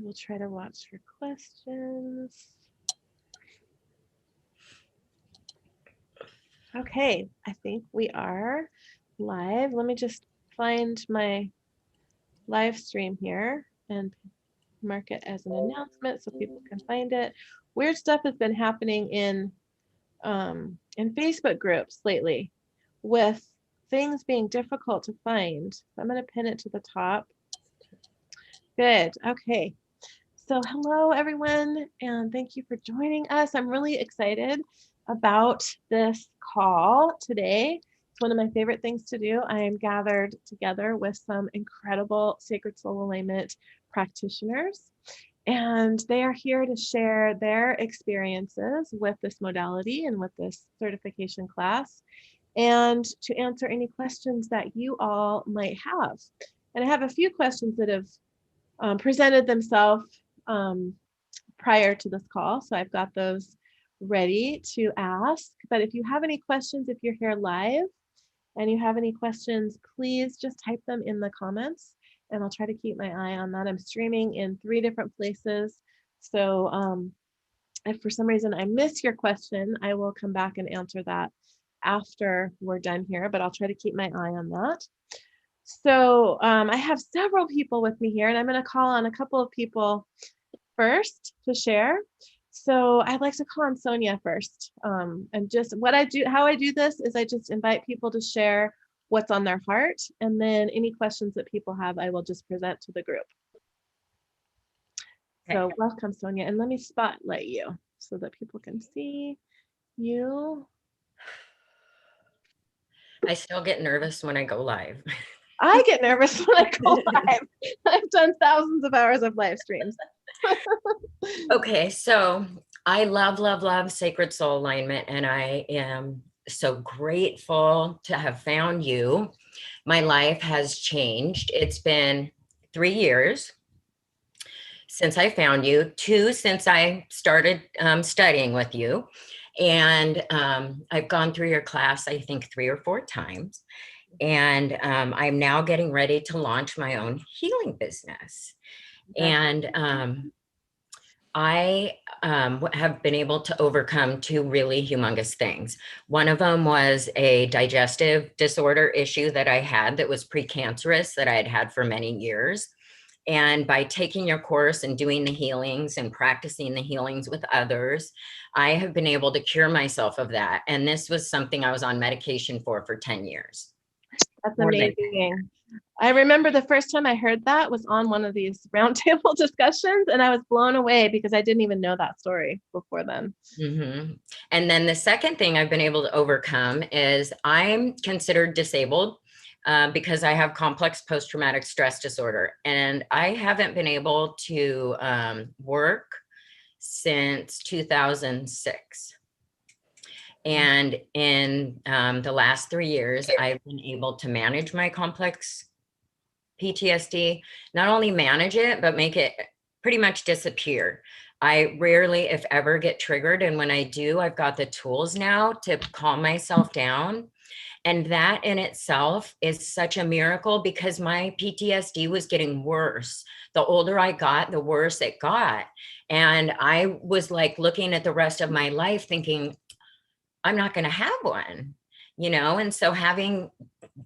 will try to watch for questions. Okay, I think we are live. Let me just find my live stream here and mark it as an announcement so people can find it. Weird stuff has been happening in Facebook groups lately with things being difficult to find. So I'm going to pin it to the top. Good. Okay. So hello, everyone, and thank you for joining us. I'm really excited about this call today. It's one of my favorite things to do. I am gathered together with some incredible sacred soul alignment practitioners, and they are here to share their experiences with this modality and with this certification class, and to answer any questions that you all might have. And I have a few questions that have presented themselves prior to this call. So I've got those ready to ask. But if you have any questions, if you're here live and you have any questions, please just type them in the comments and I'll try to keep my eye on that. I'm streaming in 3 different places. So if for some reason I miss your question, I will come back and answer that after we're done here, but I'll try to keep my eye on that. So I have several people with me here, and I'm going to call on a couple of people first to share. So I'd like to call on Sonia first. And just how I do this is I just invite people to share what's on their heart, and then any questions that people have, I will just present to the group. Okay. So welcome, Sonia, and let me spotlight you so that people can see you. I still get nervous when I go live. I get nervous when I go live. I've done thousands of hours of live streams. Okay, so I love sacred soul alignment, and I am so grateful to have found you. My life has changed. It's been 3 years since I found you, 2 since I started studying with you. And I've gone through your class, I think 3 or 4 times. And I'm now getting ready to launch my own healing business. And I have been able to overcome 2 really humongous things. One of them was a digestive disorder issue that I had that was precancerous that I had had for many years. And by taking your course and doing the healings and practicing the healings with others, I have been able to cure myself of that. And this was something I was on medication for 10 years. That's amazing. I remember the first time I heard that was on one of these roundtable discussions, and I was blown away because I didn't even know that story before then. Mm-hmm. And then the second thing I've been able to overcome is I'm considered disabled because I have complex post-traumatic stress disorder, and I haven't been able to work since 2006. And in the last 3 years, I've been able to manage my complex PTSD, not only manage it, but make it pretty much disappear. I rarely, if ever, get triggered. And when I do, I've got the tools now to calm myself down. And that in itself is such a miracle because my PTSD was getting worse. The older I got, the worse it got. And I was like looking at the rest of my life thinking, I'm not going to have one, and so having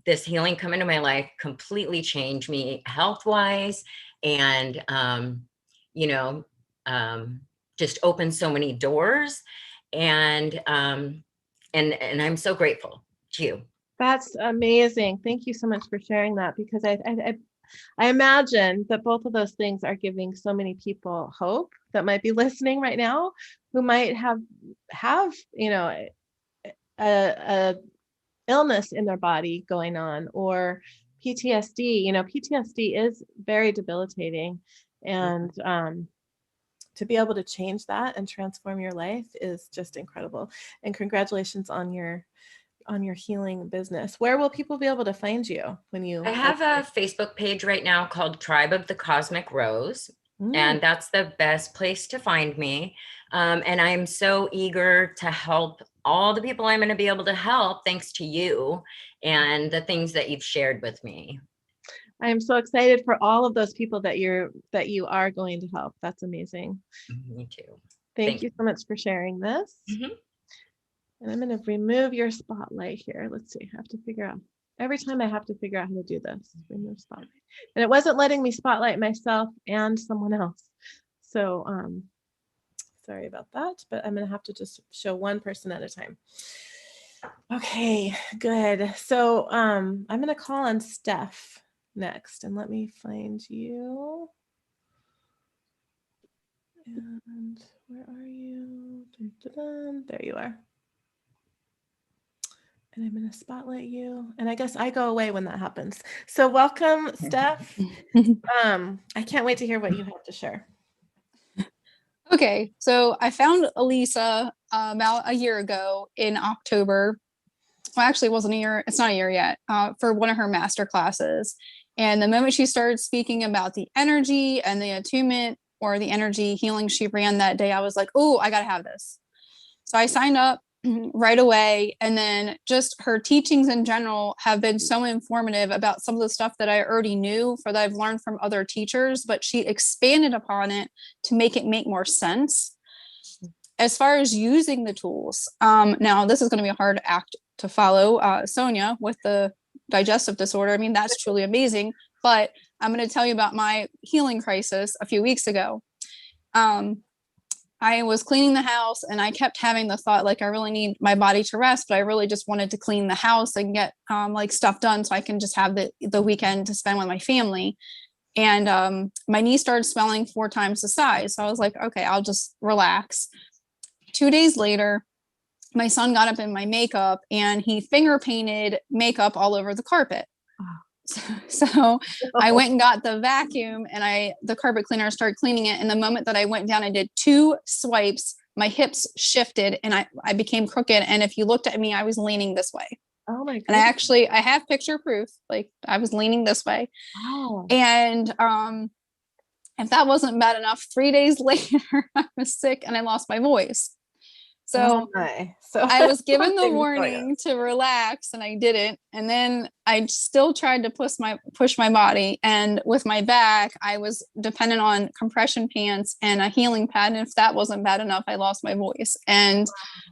this healing come into my life completely changed me health-wise, and, just opened so many doors, and I'm so grateful to you. That's amazing. Thank you so much for sharing that, because I imagine that both of those things are giving so many people hope that might be listening right now, who might have a illness in their body going on, or PTSD. PTSD is very debilitating, and to be able to change that and transform your life is just incredible. And congratulations on your healing business. Where will people be able to find you when you? I have a Facebook page right now called Tribe of the Cosmic Rose. And that's the best place to find me. And I'm so eager to help all the people I'm going to be able to help, thanks to you and the things that you've shared with me. I am so excited for all of those people that you are going to help. That's amazing. Me too. Thank you so much for sharing this. Mhm. And I'm going to remove your spotlight here. Let's see. I have to figure out. Every time I have to figure out how to do this. Remove spotlight. And it wasn't letting me spotlight myself and someone else. So sorry about that, but I'm going to have to just show one person at a time. Okay, good. So I'm going to call on Steph next, and let me find you. And where are you? Dun, dun, dun. There you are. And I'm going to spotlight you. And I guess I go away when that happens. So welcome, Steph. I can't wait to hear what you have to share. Okay, so I found Elysia about a year ago in October. Well, actually, it wasn't a year. It's not a year yet. For one of her master classes, and the moment she started speaking about the energy and the attunement or the energy healing she ran that day, I was like, "Oh, I gotta have this." So I signed up right away, and then just her teachings in general have been so informative about some of the stuff that I already knew, for that I've learned from other teachers, but she expanded upon it to make it make more sense. As far as using the tools, now this is going to be a hard act to follow. Sonia with the digestive disorder, I mean, that's truly amazing, but I'm going to tell you about my healing crisis a few weeks ago. I was cleaning the house and I kept having the thought, like, I really need my body to rest, but I really just wanted to clean the house and get like stuff done so I can just have the weekend to spend with my family. And my knee started swelling 4 times the size. So I was like, okay, I'll just relax. 2 days later, my son got up in my makeup and he finger painted makeup all over the carpet. So I went and got the vacuum and the carpet cleaner, started cleaning it. And the moment that I went down, I did 2 swipes, my hips shifted and I became crooked. And if you looked at me, I was leaning this way. Oh my goodness. And I have picture proof, like I was leaning this way. Wow. And if that wasn't bad enough, 3 days later, I was sick and I lost my voice. So I was given the warning to relax and I didn't. And then I still tried to push my body. And with my back, I was dependent on compression pants and a healing pad. And if that wasn't bad enough, I lost my voice. And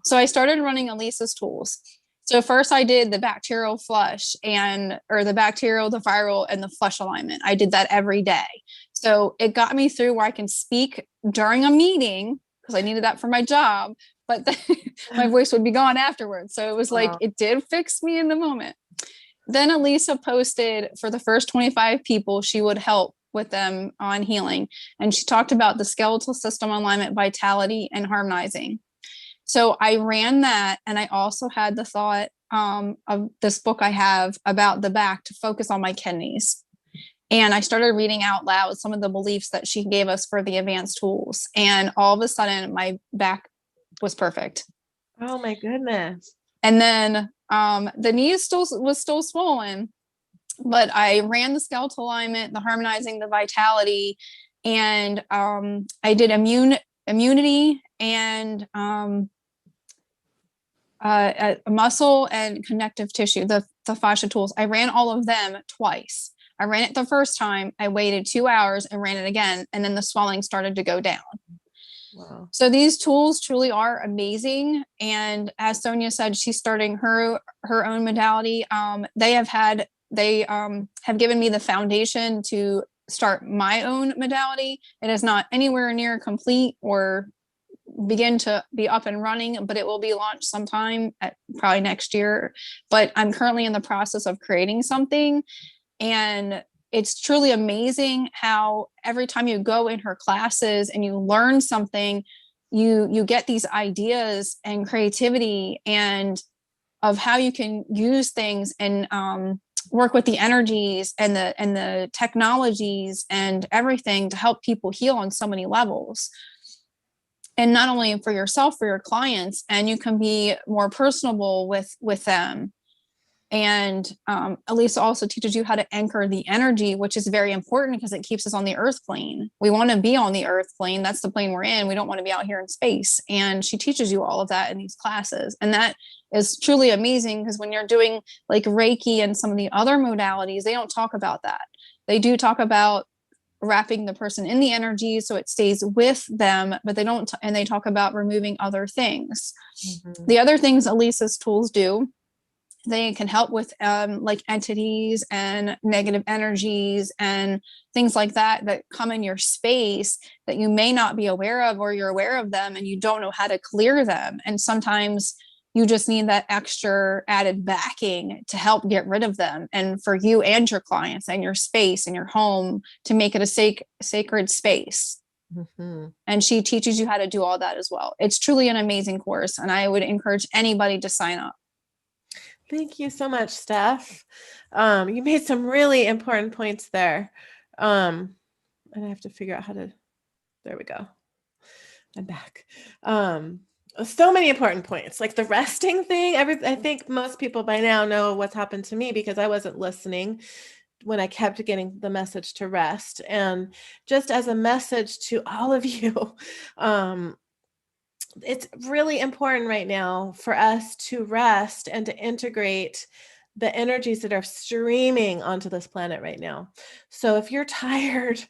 so I started running Elisa's tools. So first I did the bacterial flush or the bacterial, the viral, and the flush alignment. I did that every day. So it got me through where I can speak during a meeting because I needed that for my job, but my voice would be gone afterwards. So it was like, it did fix me in the moment. Then Elysia posted for the first 25 people, she would help with them on healing. And she talked about the skeletal system alignment, vitality, and harmonizing. So I ran that. And I also had the thought of this book I have about the back to focus on my kidneys. And I started reading out loud some of the beliefs that she gave us for the advanced tools. And all of a sudden my back was perfect. Oh my goodness. And then the knee was still swollen, but I ran the skeletal alignment, the harmonizing, the vitality, and I did immunity and muscle and connective tissue, the fascia tools. I ran all of them twice. I ran it the first time, I waited 2 hours and ran it again, and then the swelling started to go down. Wow. So these tools truly are amazing. And as Sonia said, she's starting her own modality. They have given me the foundation to start my own modality. It is not anywhere near complete or begin to be up and running, but it will be launched sometime probably next year. But I'm currently in the process of creating something. And it's truly amazing how every time you go in her classes and you learn something, you get these ideas and creativity and of how you can use things and work with the energies and the technologies and everything to help people heal on so many levels. And not only for yourself, for your clients, and you can be more personable with them. And Elysia also teaches you how to anchor the energy, which is very important because it keeps us on the earth plane. We want to be on the earth plane. That's the plane we're in. We don't want to be out here in space. And she teaches you all of that in these classes. And that is truly amazing because when you're doing like Reiki and some of the other modalities, they don't talk about that. They do talk about wrapping the person in the energy so it stays with them, but they don't, and they talk about removing other things. The other things Elysia's tools do, they can help with like entities and negative energies and things like that that come in your space that you may not be aware of, or you're aware of them and you don't know how to clear them. And sometimes you just need that extra added backing to help get rid of them, and for you and your clients and your space and your home to make it a sacred space. And she teaches you how to do all that as well. It's truly an amazing course, and I would encourage anybody to sign up. Thank you so much, Steph. You made some really important points there. And I have to figure out how to, there we go. I'm back. So many important points, like the resting thing. I think most people by now know what's happened to me because I wasn't listening when I kept getting the message to rest. And just as a message to all of you, it's really important right now for us to rest and to integrate the energies that are streaming onto this planet right now. So if you're tired,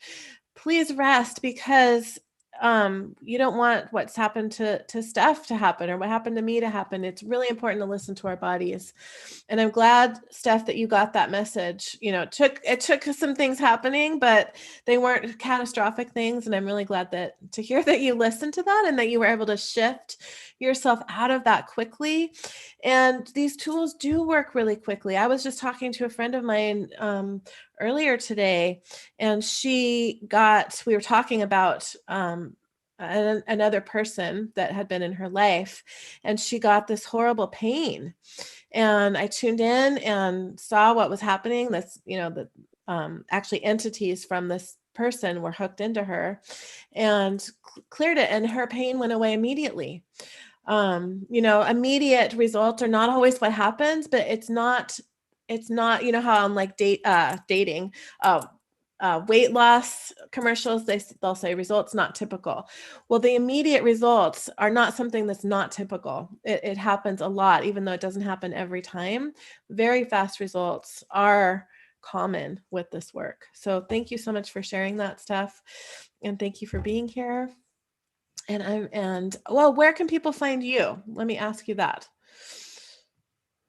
please rest, because you don't want what's happened to Steph to happen, or what happened to me to happen. It's really important to listen to our bodies. And I'm glad, Steph, that you got that message. You know, it took some things happening, but they weren't catastrophic things. And I'm really glad to hear that you listened to that and that you were able to shift yourself out of that quickly. And these tools do work really quickly. I was just talking to a friend of mine earlier today, and we were talking about another person that had been in her life, and she got this horrible pain. And I tuned in and saw what was happening. Actually entities from this person were hooked into her and cleared it, and her pain went away immediately. Immediate results are not always what happens, but it's not, how on like dating, weight loss commercials, they'll say results not typical. Well, the immediate results are not something that's not typical. It happens a lot, even though it doesn't happen every time. Very fast results are common with this work. So thank you so much for sharing that, Steph. And thank you for being here. Where can people find you? Let me ask you that.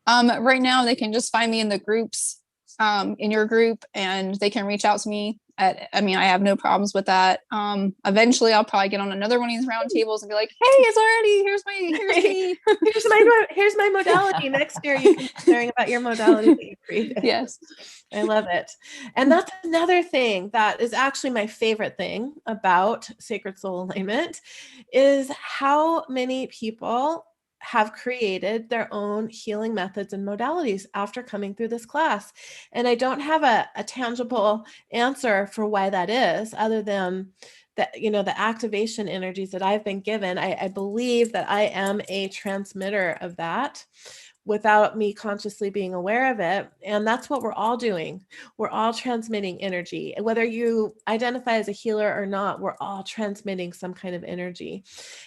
Right now they can just find me in the groups, in your group, and they can reach out to me I have no problems with that. Eventually I'll probably get on another one of these round tables and be like, hey, it's already, here's me. here's my modality. Next year you can be sharing about your modality that you created. Yes. I love it. And that's another thing that is actually my favorite thing about Sacred Soul Alignment, is how many people have created their own healing methods and modalities after coming through this class. And I don't have a tangible answer for why that is, other than that, the activation energies that I've been given. I believe that I am a transmitter of that without me consciously being aware of it. And that's what we're all doing. We're all transmitting energy. Whether you identify as a healer or not, we're all transmitting some kind of energy.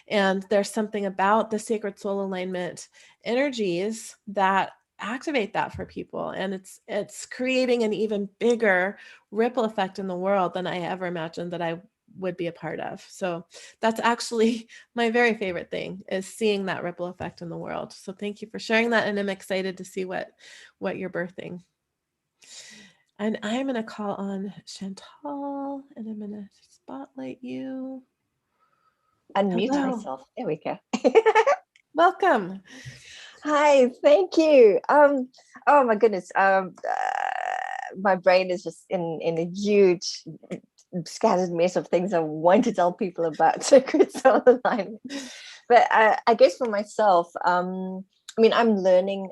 And there's something about the Sacred Soul Alignment energies that activate that for people. And it's creating an even bigger ripple effect in the world than I ever imagined that I would be a part of. So that's actually my very favorite thing, is seeing that ripple effect in the world. So thank you for sharing that. And I'm excited to see what you're birthing. And I'm going to call on Chantal, and I'm going to spotlight you. Unmute myself. There we go. Welcome. Hi, thank you. Oh my goodness. My brain is just in a huge scattered mess of things I want to tell people about Sacred Soul Alignment. But I guess for myself, I'm learning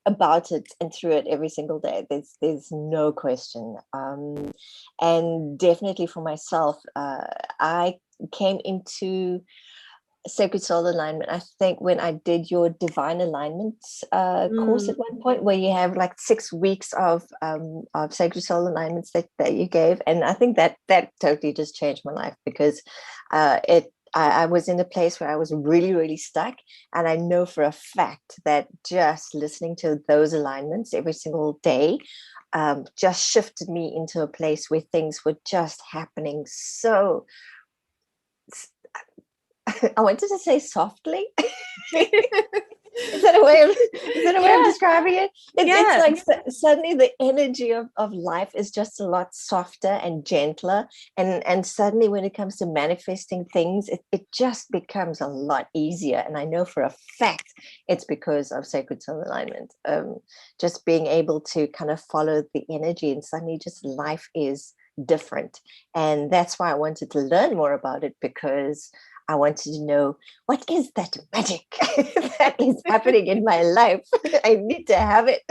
about it and through it every single day. There's no question. And definitely for myself, I came into Sacred Soul Alignment, I think, when I did your Divine Alignment course at one point, where you have like 6 weeks of Sacred Soul Alignments that you gave. And I think that totally just changed my life, because I was in a place where I was really, really stuck. And I know for a fact that just listening to those alignments every single day just shifted me into a place where things were just happening so, I wanted to say softly. Is that a way of describing it? It's like suddenly the energy of life is just a lot softer and gentler. And suddenly when it comes to manifesting things, it just becomes a lot easier. And I know for a fact it's because of sacred soul alignment. Just being able to kind of follow the energy, and suddenly just life is different. And that's why I wanted to learn more about it, because I wanted to know, what is that magic that is happening in my life? I need to have it.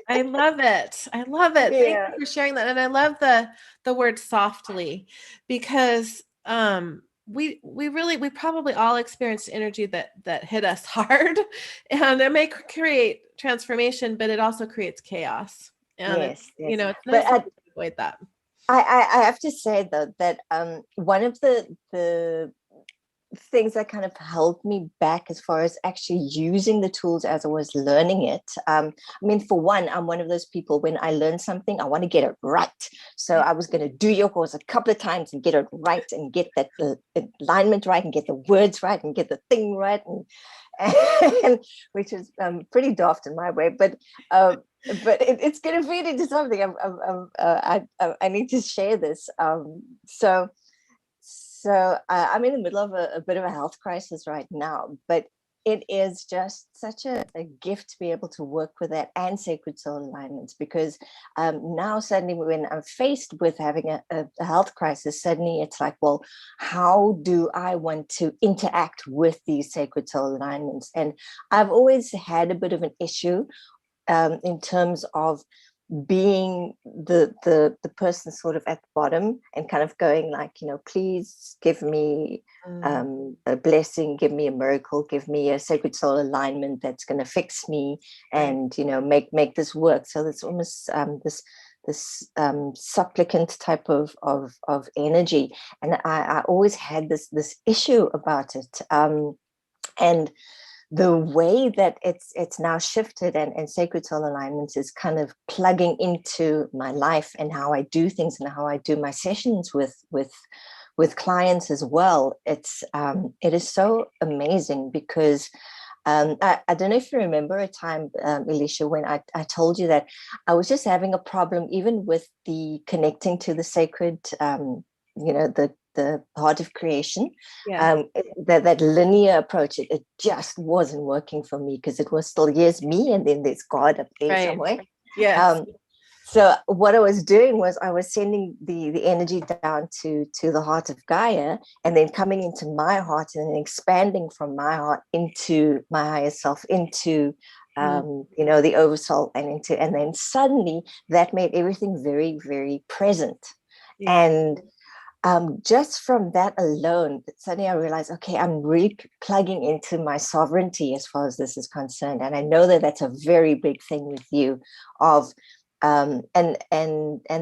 I love it. I love it. Thank you for sharing that. And I love the word softly, because we probably all experienced energy that hit us hard, and it may create transformation, but it also creates chaos. And yes. it's nice to avoid that. I have to say though that one of the things that kind of held me back as far as actually using the tools as I was learning it. I mean, for one, I'm one of those people, when I learn something, I want to get it right. So I was going to do your course a couple of times and get it right, and get that alignment right, and get the words right, and get the thing right, and which is pretty daft in my way, but it's going to feed into something. I need to share this. So I'm in the middle of a bit of a health crisis right now, but it is just such a gift to be able to work with that and sacred soul alignments, because now suddenly when I'm faced with having a health crisis, suddenly it's like, well, how do I want to interact with these sacred soul alignments? And I've always had a bit of an issue in terms of being the person sort of at the bottom and kind of going like, please give me a blessing, give me a miracle, give me a sacred soul alignment that's going to fix me, and make this work. So there's almost this supplicant type of energy, and I always had this issue about it, and the way that it's now shifted, and sacred soul alignments is kind of plugging into my life and how I do things and how I do my sessions with clients as well. It is so amazing, because I don't know if you remember a time, Elysia, when I told you that I was just having a problem even with the connecting to the sacred, the heart of creation. That linear approach, it just wasn't working for me, because it was still, here's me and then there's God up there somewhere. So what I was doing was I was sending the energy down to the heart of Gaia, and then coming into my heart, and then expanding from my heart into my higher self, into the oversoul, and then suddenly that made everything very, very present. And just from that alone, suddenly I realized, okay, I'm really plugging into my sovereignty as far as this is concerned. And I know that that's a very big thing with you, and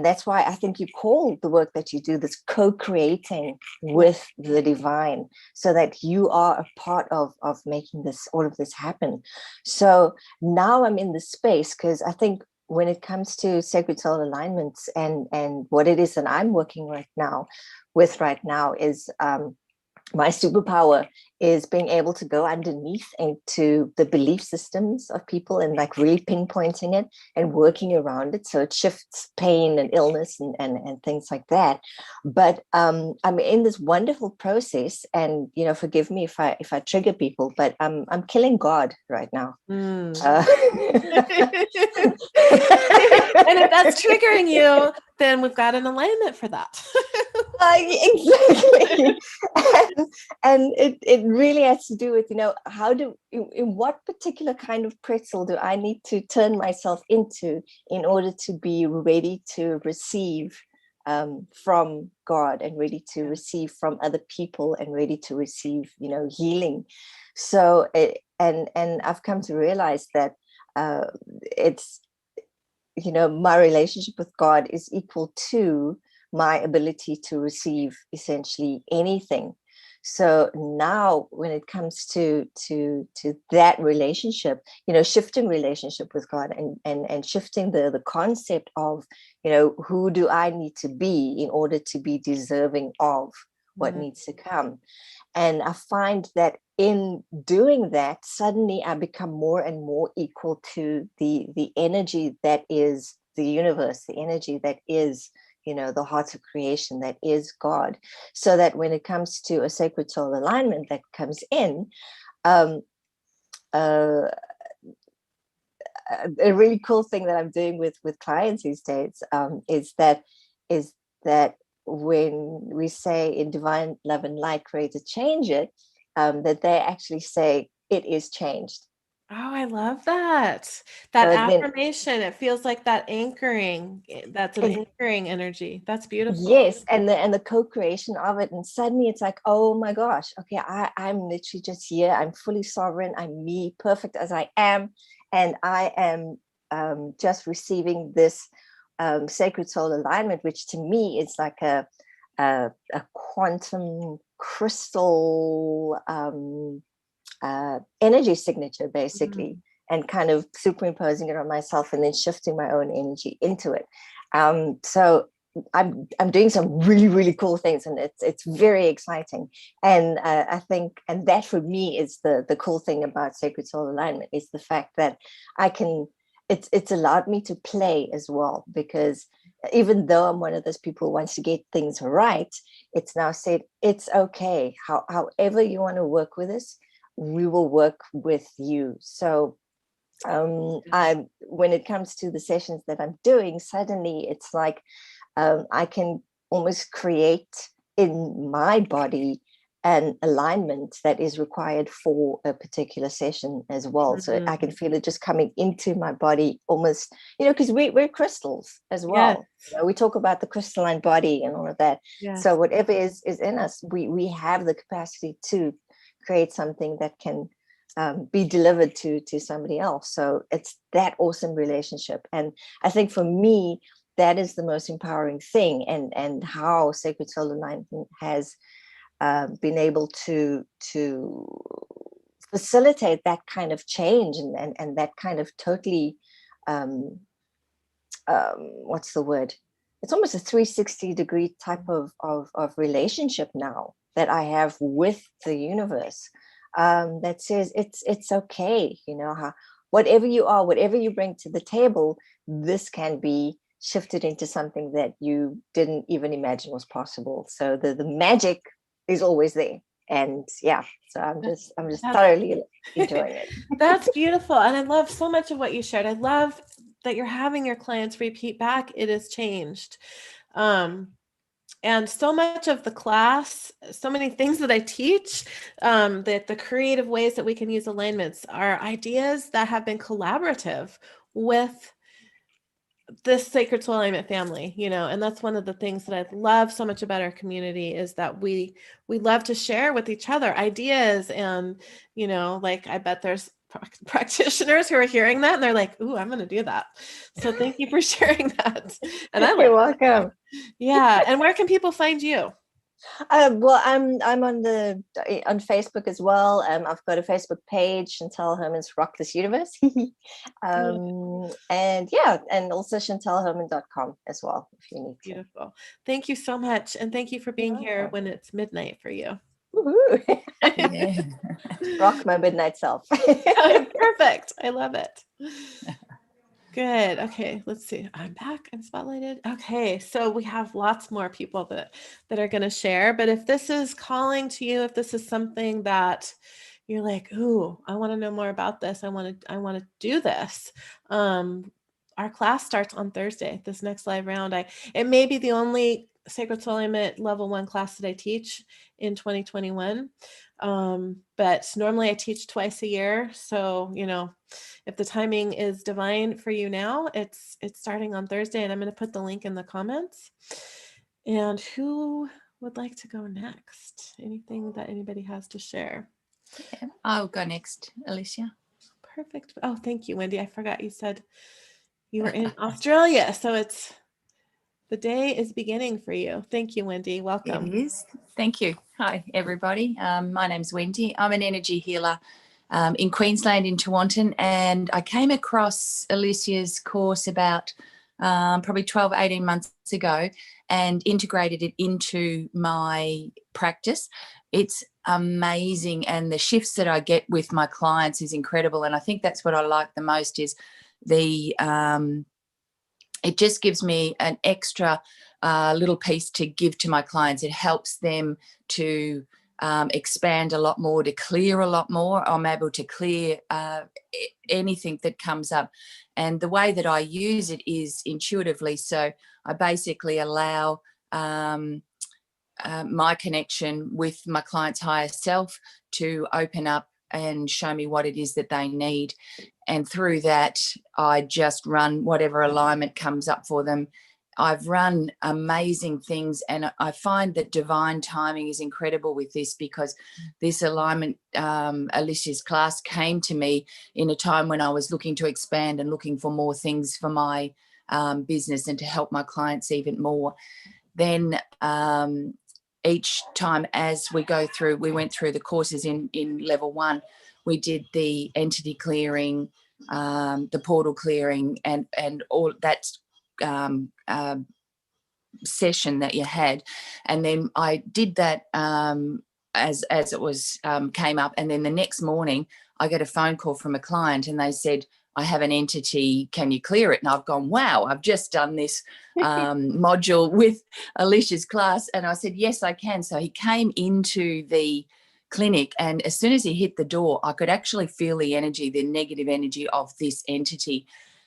that's why I think you call the work that you do this co-creating with the divine, so that you are a part of making all of this happen. So now I'm in the space, because I think when it comes to sacred soul alignments and what it is that I'm working right now is my superpower is being able to go underneath into the belief systems of people, and like really pinpointing it and working around it, so it shifts pain and illness and things like that. But I'm in this wonderful process, and forgive me if I trigger people, but I'm killing God right now. And if that's triggering you, then we've got an alignment for that. Exactly. And it really has to do with, in what particular kind of pretzel do I need to turn myself into in order to be ready to receive from God, and ready to receive from other people, and ready to receive, healing. So and I've come to realize that it's, my relationship with God is equal to my ability to receive essentially anything. So now when it comes to that relationship, shifting relationship with God, and shifting the concept of, who do I need to be in order to be deserving of what needs to come. And I find that in doing that, suddenly I become more and more equal to the energy that is the universe, the energy that is, the heart of creation, that is God. So that when it comes to a sacred soul alignment that comes in, a really cool thing that I'm doing with clients these days, is that when we say in divine love and light, create it, change it, that they actually say it is changed. Oh, I love that. That affirmation. It feels like that anchoring. That's an anchoring energy. That's beautiful. Yes, and the co-creation of it, and suddenly it's like, oh my gosh, okay, I'm literally just here. I'm fully sovereign. I'm me, perfect as I am, and I am just receiving this sacred soul alignment, which to me is like a quantum crystal energy signature, basically, and kind of superimposing it on myself and then shifting my own energy into it. So I'm doing some really, really cool things, and it's very exciting. And I think, and that for me is the cool thing about sacred soul alignment, is the fact that I can, it's allowed me to play as well, because even though I'm one of those people who wants to get things right, it's now said it's okay. However you want to work with us, we will work with you. So when it comes to the sessions that I'm doing, suddenly it's like I can almost create in my body an alignment that is required for a particular session as well. So I can feel it just coming into my body almost, because we're crystals as well. Yes. We talk about the crystalline body and all of that. Yes. So whatever is in us, we have the capacity to create something that can be delivered to somebody else. So it's that awesome relationship. And I think for me, that is the most empowering thing, and how sacred soul alignment has been able to facilitate that kind of change, and that kind of totally what's the word, it's almost a 360-degree type of relationship now that I have with the universe, that says it's okay, whatever you are, whatever you bring to the table, this can be shifted into something that you didn't even imagine was possible. So the magic is always there. And yeah, so I'm just thoroughly enjoying it. That's beautiful. And I love so much of what you shared. I love that you're having your clients repeat back, it has changed. And so much of the class, so many things that I teach, that the creative ways that we can use alignments are ideas that have been collaborative with this sacred soul alignment family, and that's one of the things that I love so much about our community, is that we love to share with each other ideas. And, like, I bet there's practitioners who are hearing that and they're like, ooh, I'm going to do that. So thank you for sharing that. And You're welcome. Yeah. And where can people find you? Well, I'm on Facebook as well. I've got a Facebook page, Chantel Herman's Rock This Universe. And yeah, and also chantelherman.com as well, if you need to. Beautiful. Thank you so much. And thank you for being here when it's midnight for you. Yeah. Rock my midnight self. Perfect. I love it. Good. Okay, let's see. I'm back. I'm spotlighted. Okay, so we have lots more people that are going to share. But if this is calling to you, if this is something that you're like, ooh, I want to know more about this, I want to do this. Our class starts on Thursday. This next live round, it may be the only Sacred Soul Alignment Level 1 class that I teach in 2021. But normally I teach twice a year. So, if the timing is divine for you now, it's starting on Thursday, and I'm going to put the link in the comments. And who would like to go next? Anything that anybody has to share? Yeah, I'll go next, Elysia. Perfect. Oh, thank you, Wendy. I forgot you said you were in Australia. So it's The day is beginning for you. Thank you, Wendy. Welcome. It is. Thank you. Hi, everybody. My name's Wendy. I'm an energy healer in Queensland, in Tewantin, and I came across Elysia's course about probably 12, 18 months ago and integrated it into my practice. It's amazing, and the shifts that I get with my clients is incredible, and I think that's what I like the most is the it just gives me an extra little piece to give to my clients. It helps them to expand a lot more, to clear a lot more. I'm able to clear anything that comes up. And the way that I use it is intuitively. So I basically allow my connection with my client's higher self to open up and show me what it is that they need. And through that, I just run whatever alignment comes up for them. I've run amazing things, and I find that divine timing is incredible with this, because this alignment, Alicia's class, came to me in a time when I was looking to expand and looking for more things for my business and to help my clients even more. Then each time as we go through, we went through the courses in level 1, we did the entity clearing, the portal clearing, and all that session that you had. And then I did that as it was came up. And then the next morning I get a phone call from a client, and they said, I have an entity, can you clear it? And I've gone, wow, I've just done this module with Alicia's class. And I said, yes, I can. So he came into the clinic, and as soon as he hit the door, I could actually feel the energy, the negative energy of this entity.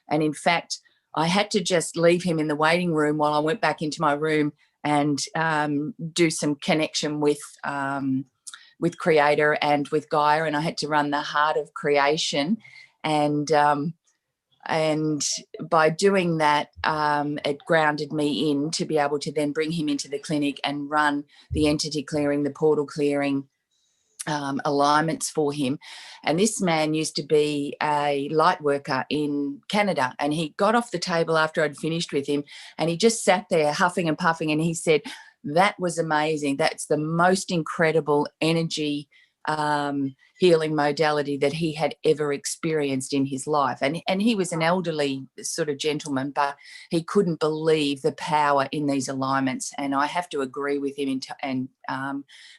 And in fact, I had to just leave him in the waiting room while I went back into my room and do some connection with Creator and with Gaia. And I had to run the heart of creation. And by doing that, it grounded me in to be able to then bring him into the clinic and run the entity clearing, the portal clearing, alignments for him. And this man used to be a light worker in Canada, and he got off the table after I'd finished with him, and he just sat there huffing and puffing, and he said, that was amazing. That's the most incredible energy healing modality that he had ever experienced in his life. And he was an elderly sort of gentleman, but he couldn't believe the power in these alignments. And I have to agree with him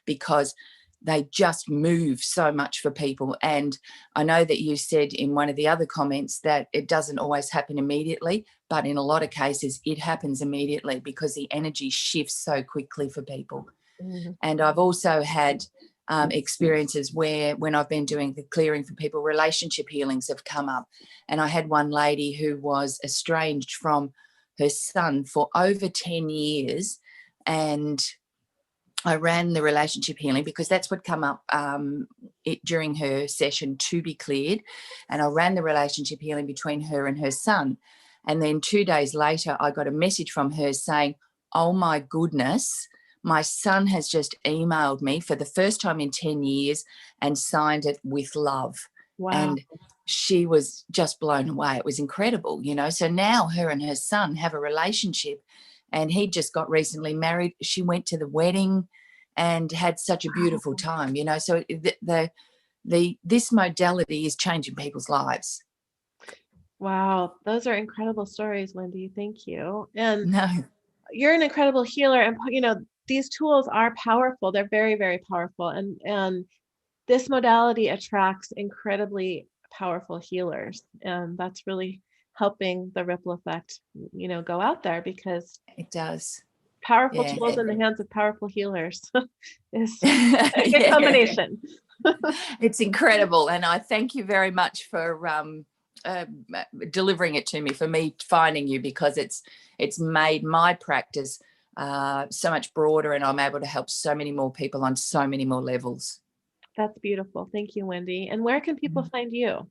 because they just move so much for people. And I know that you said in one of the other comments that it doesn't always happen immediately, but in a lot of cases it happens immediately because the energy shifts so quickly for people. Mm-hmm. And I've also had experiences where when I've been doing the clearing for people, relationship healings have come up. And I had one lady who was estranged from her son for over 10 years, and I ran the relationship healing because that's what come up during her session to be cleared. And I ran the relationship healing between her and her son. And then 2 days later, I got a message from her saying, oh my goodness, my son has just emailed me for the first time in 10 years and signed it with love. Wow. And she was just blown away. It was incredible, you know. So now her and her son have a relationship, and he just got recently married. She went to the wedding and had such a beautiful time, you know. So this modality is changing people's lives. Wow, those are incredible stories, Wendy. Thank you. And you're an incredible healer, and you know, these tools are powerful. They're very, very powerful, and this modality attracts incredibly powerful healers, and that's really helping the ripple effect, you know, go out there, because it does. Powerful tools in the hands of powerful healers is a good combination. It's incredible, and I thank you very much for delivering it to me, for me finding you, because it's made my practice so much broader, and I'm able to help so many more people on so many more levels. That's beautiful. Thank you, Wendy. And where can people find you?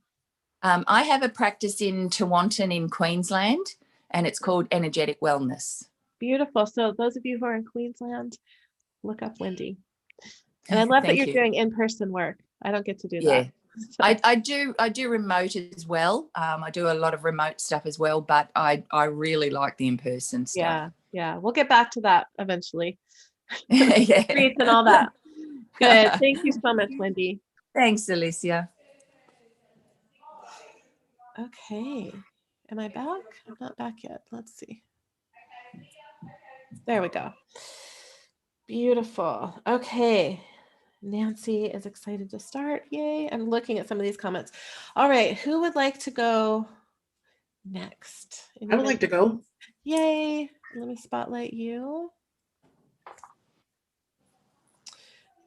I have a practice in Tewantin in Queensland, and it's called Energetic Wellness. Beautiful. So those of you who are in Queensland, look up Wendy. And I love that you're doing in-person work. I don't get to do that. So. I do remote as well. I do a lot of remote stuff as well, but I really like the in-person stuff. Yeah, Yeah, we'll get back to that eventually. Yeah. Streets and all that. Good. Thank you so much, Wendy. Thanks, Elysia. Okay. Am I back? I'm not back yet. Let's see. There we go. Beautiful. Okay. Nancy is excited to start. Yay. I'm looking at some of these comments. All right. Who would like to go next? I would like to go. Yay. Let me spotlight you.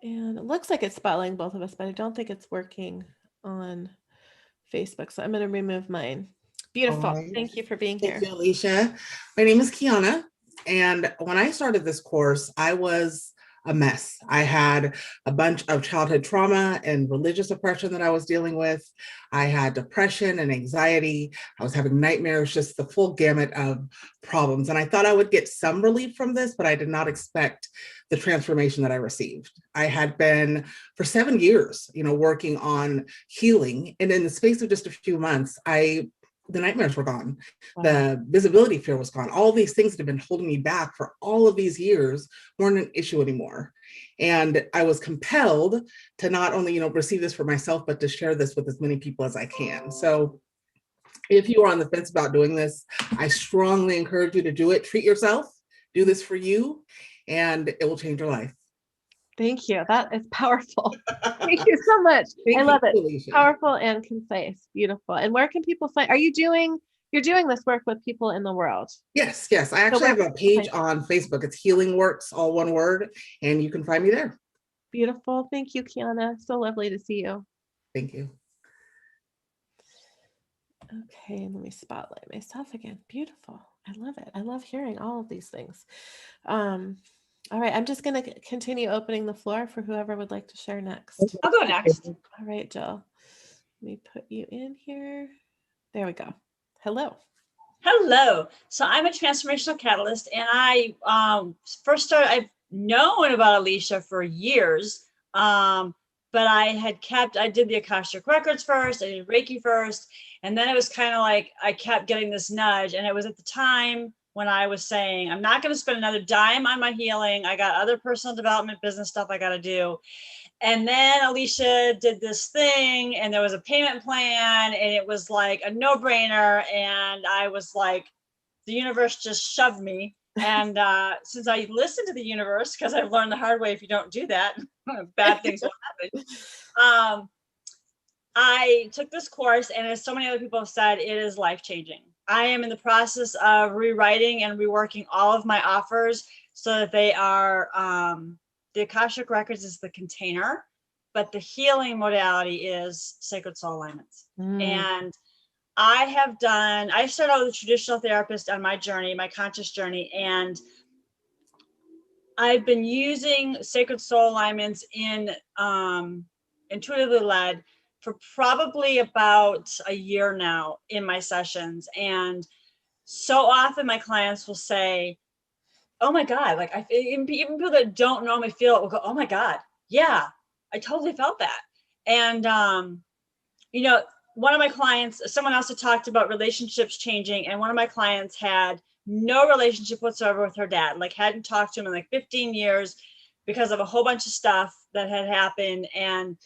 And it looks like it's spotlighting both of us, but I don't think it's working on Facebook. So I'm going to remove mine. Beautiful. Right. Thank you for being Thank here. you, Elysia. My name is Kiana. And when I started this course, I was a mess. I had a bunch of childhood trauma and religious oppression that I was dealing with. I had depression and anxiety. I was having nightmares, just the full gamut of problems. And I thought I would get some relief from this, but I did not expect the transformation that I received. I had been for 7 years, working on healing. And in the space of just a few months, the nightmares were gone. Wow. The visibility fear was gone. All these things that have been holding me back for all of these years weren't an issue anymore. And I was compelled to not only, receive this for myself, but to share this with as many people as I can. So if you are on the fence about doing this, I strongly encourage you to do it. Treat yourself, do this for you, and it will change your life. Thank you. That is powerful. Thank you so much. I love it. Elysia. Powerful and concise. Beautiful. And where can people find, you're doing this work with people in the world? Yes. I actually have a page on Facebook. It's Healing Works, all one word, and you can find me there. Beautiful. Thank you, Kiana. So lovely to see you. Thank you. Okay, let me spotlight myself again. Beautiful. I love it. I love hearing all of these things. All right, I'm just going to continue opening the floor for whoever would like to share next. I'll go next. All right, Jill. Let me put you in here. There we go. Hello. Hello. So I'm a transformational catalyst, and I I've known about Elysia for years, but I did the Akashic Records first, I did Reiki first, and then it was kind of like I kept getting this nudge, and it was at the time when I was saying, I'm not going to spend another dime on my healing. I got other personal development business stuff I got to do. And then Elysia did this thing, and there was a payment plan, and it was like a no-brainer. And I was like, the universe just shoved me. And since I listened to the universe, because I've learned the hard way, if you don't do that, bad things will happen. I took this course, and as so many other people have said, it is life-changing. I am in the process of rewriting and reworking all of my offers so that they are, the Akashic Records is the container, but the healing modality is sacred soul alignments. And I started out with a traditional therapist on my journey, my conscious journey, and I've been using sacred soul alignments in intuitively led for probably about a year now in my sessions. And so often my clients will say, oh my God, like even people that don't normally feel it will go, oh my God, yeah, I totally felt that. And, one of my clients, someone else had talked about relationships changing, and one of my clients had no relationship whatsoever with her dad, like hadn't talked to him in like 15 years because of a whole bunch of stuff that had happened. And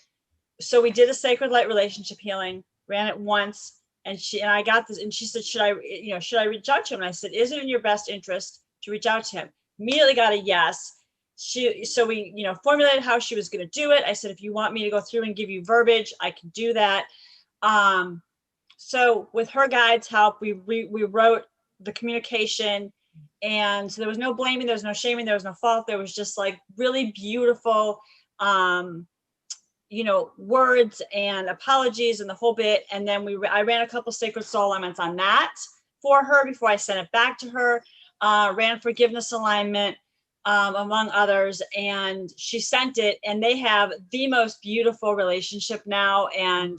so we did a sacred light relationship healing, ran it once, and I got this, and she said, should I reach out to him? And I said, is it in your best interest to reach out to him? Immediately got a yes. So we, formulated how she was going to do it. I said, if you want me to go through and give you verbiage, I can do that. So with her guide's help, we wrote the communication, and so there was no blaming, there was no shaming, there was no fault. There was just like really beautiful, words and apologies and the whole bit. And then I ran a couple sacred soul alignments on that for her before I sent it back to her, ran forgiveness alignment, among others. And she sent it, and they have the most beautiful relationship now. And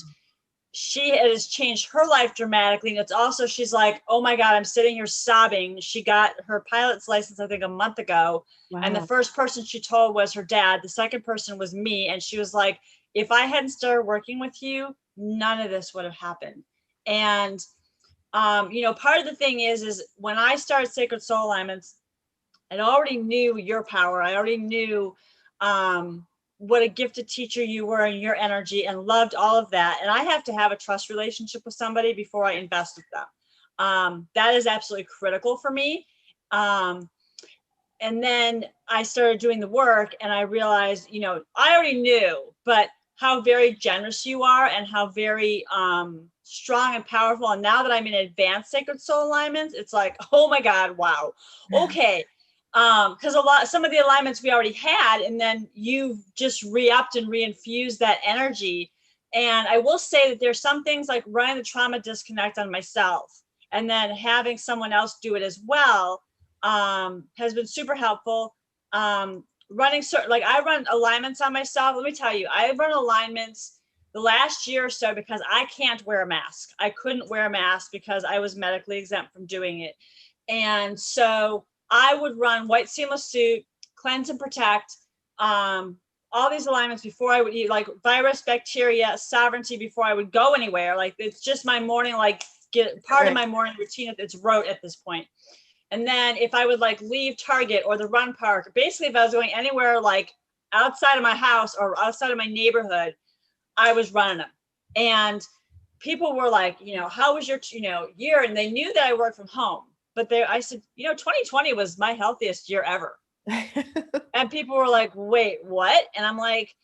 she has changed her life dramatically. And it's also, she's like, oh my God, I'm sitting here sobbing. She got her pilot's license, I think, a month ago. Wow. And the first person she told was her dad. The second person was me. And she was like, if I hadn't started working with you, none of this would have happened. And, part of the thing is when I started Sacred Soul Alignments, I already knew your power. I already knew what a gifted teacher you were and your energy, and loved all of that. And I have to have a trust relationship with somebody before I invest with them. That is absolutely critical for me. And then I started doing the work, and I realized, I already knew, but how very generous you are, and how very strong and powerful. And now that I'm in advanced sacred soul alignments, it's like, oh my God, wow. Okay. Because some of the alignments we already had, and then you've just re-upped and reinfused that energy. And I will say that there's some things like running the trauma disconnect on myself, and then having someone else do it as well, has been super helpful. Running like I run alignments on myself. Let me tell you, I run alignments the last year or so because I can't wear a mask. I couldn't wear a mask because I was medically exempt from doing it. And so I would run white seamless suit, cleanse and protect, all these alignments before I would eat, like virus, bacteria, sovereignty, before I would go anywhere. Like, it's just my morning, like, get part of my morning routine. It's rote at this point. And then if I would like leave Target or the run park, basically if I was going anywhere like outside of my house or outside of my neighborhood, I was running them. And people were like, how was your, year? And they knew that I worked from home, but I said, 2020 was my healthiest year ever. And people were like, wait, what? And I'm like,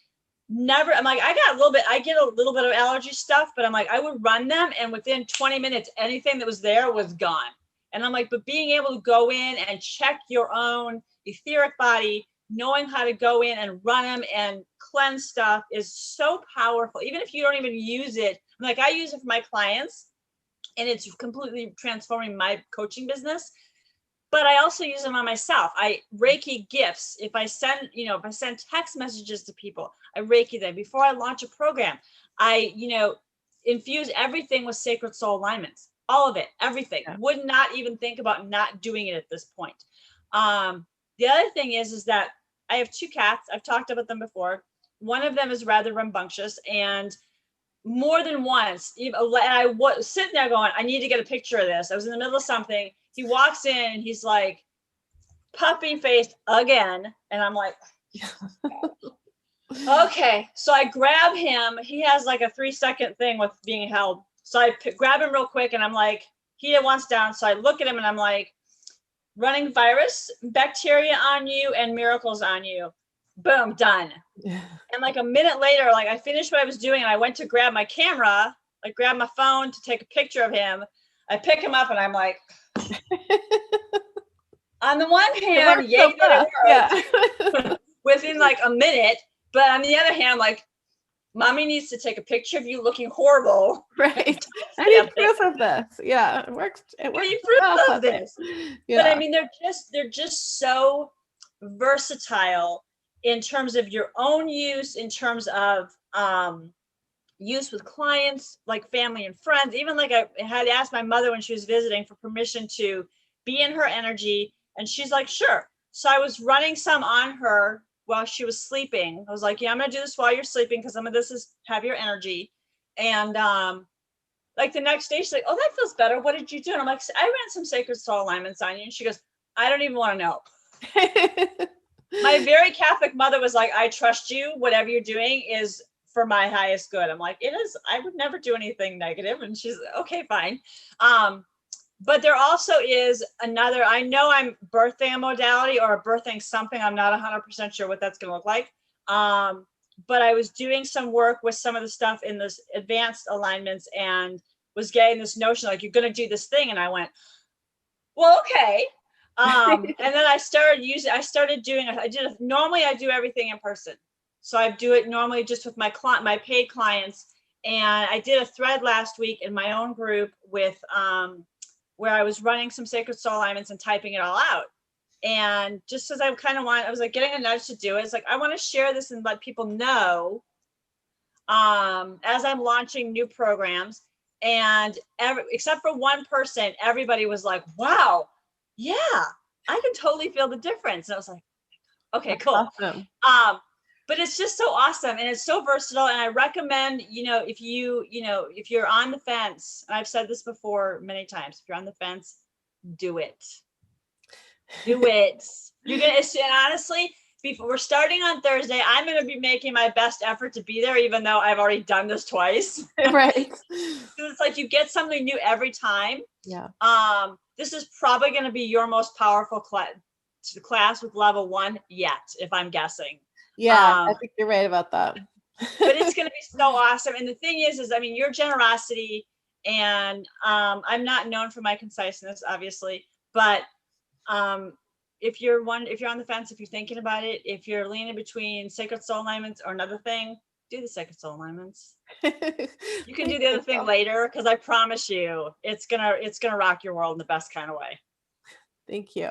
never. I'm like, I get a little bit of allergy stuff, but I'm like, I would run them, and within 20 minutes, anything that was there was gone. And I'm like, but being able to go in and check your own etheric body, knowing how to go in and run them and cleanse stuff is so powerful. Even if you don't even use it, like I use it for my clients, and it's completely transforming my coaching business. But I also use them on myself. I Reiki gifts. If I send text messages to people, I Reiki them. Before I launch a program, I, infuse everything with sacred soul alignments. All of it, everything. Yeah. Would not even think about not doing it at this point. The other thing is that I have 2 cats. I've talked about them before. One of them is rather rambunctious, and more than once, I was sitting there going, I need to get a picture of this. I was in the middle of something. He walks in and he's like, puppy faced again. And I'm like, okay. So I grab him. He has like a 3-second thing with being held. So I grab him real quick, and I'm like, he wants down. So I look at him and I'm like, running virus, bacteria on you, and miracles on you. Boom, done. Yeah. And like a minute later, like I finished what I was doing, and I went to grab my camera, like grab my phone to take a picture of him. I pick him up, and I'm like, on the one hand, yay that it worked within like a minute. But on the other hand, like, mommy needs to take a picture of you looking horrible. Right. I need proof of this. Yeah, it works. I need proof of this. Yeah. But I mean, they're just so versatile in terms of your own use, in terms of use with clients, like family and friends. Even like I had asked my mother when she was visiting for permission to be in her energy, and she's like, sure. So I was running some on her while she was sleeping. I was like, yeah, I'm gonna do this while you're sleeping, because some of this is have your energy. And like the next day, she's like, oh, that feels better. What did you do? And I'm like, I ran some sacred soul alignments on you. And she goes, I don't even want to know. My very Catholic mother was like, I trust you. Whatever you're doing is for my highest good. I'm like, it is. I would never do anything negative. And she's okay, fine. But there also is another, I know I'm birthing a modality or birthing something. I'm not 100% sure what that's going to look like. But I was doing some work with some of the stuff in this advanced alignments, and was getting this notion, like, you're going to do this thing. And I went, well, okay. And then I normally I do everything in person. So I do it normally just with my paid clients. And I did a thread last week in my own group with, where I was running some sacred soul alignments and typing it all out. And just as I was like getting a nudge to do it. It's like, I want to share this and let people know, as I'm launching new programs. And except for one person, everybody was like, wow, yeah, I can totally feel the difference. And I was like, okay, cool. Awesome. But it's just so awesome, and it's so versatile. And I recommend, if you're on the fence, and I've said this before many times, if you're on the fence, do it. Do it. You're gonna, and honestly, before we're starting on Thursday, I'm gonna be making my best effort to be there, even though I've already done this twice. Right. It's like you get something new every time. Yeah. This is probably gonna be your most powerful class with level 1 yet, if I'm guessing. Yeah, I think you're right about that. But it's going to be so awesome. And the thing is, I mean, your generosity, and I'm not known for my conciseness, obviously, but if you're on the fence, if you're thinking about it, if you're leaning between sacred soul alignments or another thing, do the sacred soul alignments. You can do the other thing later, because I promise you, it's gonna rock your world in the best kind of way. Thank you.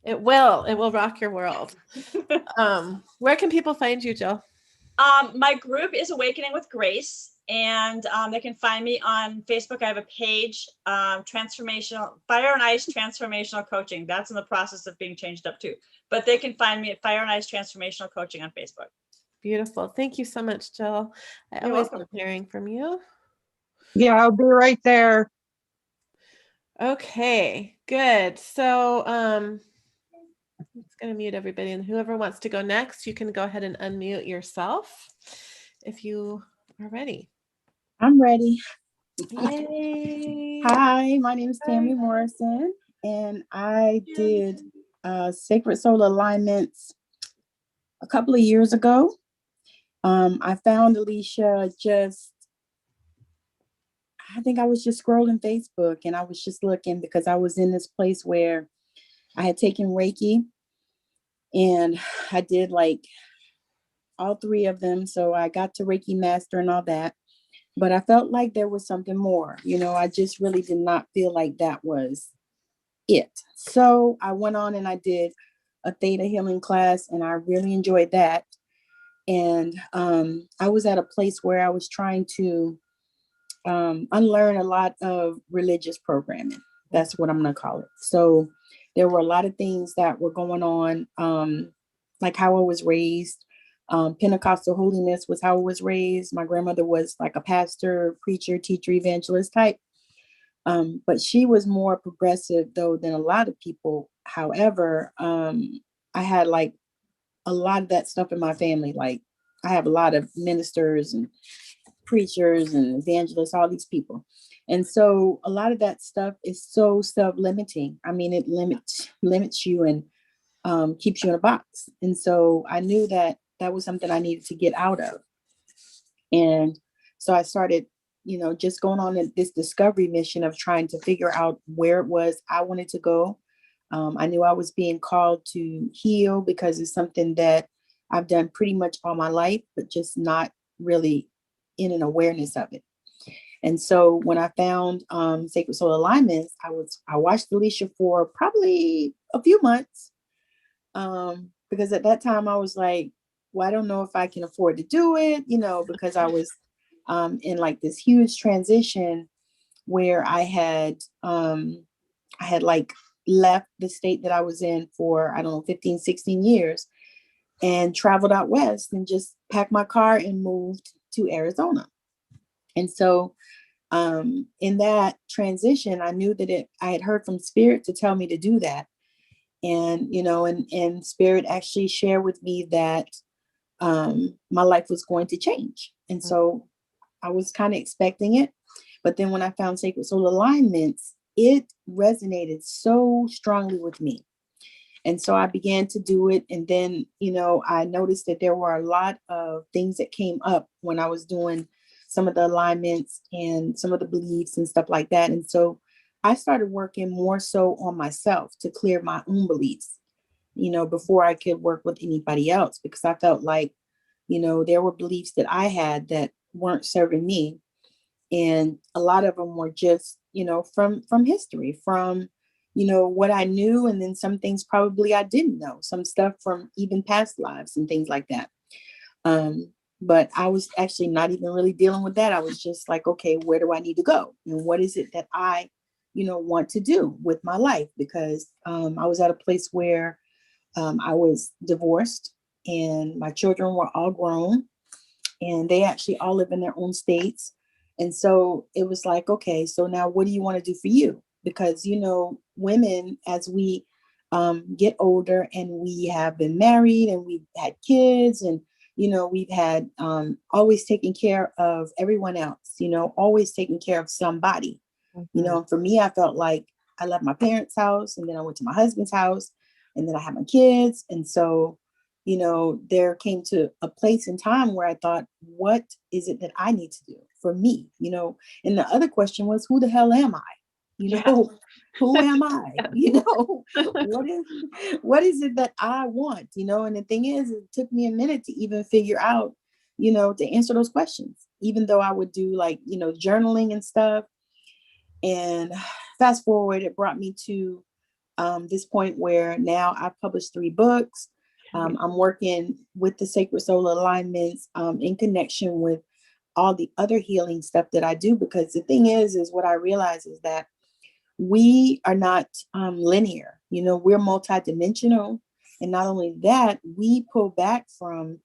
It will rock your world. Where can people find you, Jill? My group is Awakening with Grace, and they can find me on Facebook. I have a page, Transformational Fire and Ice Transformational Coaching. That's in the process of being changed up too, but they can find me at Fire and Ice Transformational Coaching on Facebook. Beautiful. Thank you so much, Jill. I always love hearing from you. Yeah, I'll be right there. Okay, good. So I'm just going to mute everybody, and whoever wants to go next, you can go ahead and unmute yourself if you are ready. I'm ready. Yay. Hi, my name is Tammy Morrison, and I did Sacred Soul Alignments a couple of years ago. I found Elysia I think I was just scrolling Facebook, and I was just looking because I was in this place where I had taken Reiki, and I did like all 3 of them. So I got to Reiki Master and all that. But I felt like there was something more. I just really did not feel like that was it. So I went on and I did a theta healing class, and I really enjoyed that. And I was at a place where I was trying to unlearn a lot of religious programming. That's what I'm going to call it. So there were a lot of things that were going on, like how I was raised. Pentecostal holiness was how I was raised. My grandmother was like a pastor, preacher, teacher, evangelist type. But she was more progressive though than a lot of people. However, I had like a lot of that stuff in my family. Like I have a lot of ministers and preachers and evangelists, all these people. And so a lot of that stuff is so self-limiting. I mean, it limits you and keeps you in a box. And so I knew that was something I needed to get out of. And so I started, just going on this discovery mission of trying to figure out where it was I wanted to go. I knew I was being called to heal because it's something that I've done pretty much all my life, but just not really in an awareness of it. And so when I found Sacred Soul Alignments, I watched Elysia for probably a few months because at that time I was like, well, I don't know if I can afford to do it, because I was in like this huge transition where I had like left the state that I was in for, I don't know, 15, 16 years and traveled out west and just packed my car and moved to Arizona. And so in that transition, I knew that I had heard from Spirit to tell me to do that. And, and Spirit actually shared with me that my life was going to change. And so I was kind of expecting it. But then when I found Sacred Soul Alignments, it resonated so strongly with me. And so I began to do it. And then, I noticed that there were a lot of things that came up when I was doing some of the alignments and some of the beliefs and stuff like that. And so I started working more so on myself to clear my own beliefs, before I could work with anybody else, because I felt like, there were beliefs that I had that weren't serving me. And a lot of them were just, from history, from, what I knew. And then some things probably I didn't know, some stuff from even past lives and things like that. But I was actually not even really dealing with that. I was just like, okay, where do I need to go? And what is it that I, want to do with my life? Because I was at a place where I was divorced and my children were all grown and they actually all live in their own states. And so it was like, okay, so now what do you want to do for you? Because, women, as we get older, and we have been married, and we've had kids, and we've had always taking care of everyone else, always taking care of somebody. For me, I felt like I left my parents' house, and then I went to my husband's house, and then I had my kids. And so, there came to a place in time where I thought, what is it that I need to do for me? And the other question was, who the hell am I? Who am I? What is it that I want? And the thing is, it took me a minute to even figure out, to answer those questions, even though I would do like, journaling and stuff. And fast forward, it brought me to this point where now I've published 3 books. I'm working with the Sacred Soul Alignments in connection with all the other healing stuff that I do, because the thing is what I realize is that we are not linear. We're multidimensional. And not only that, we pull back from,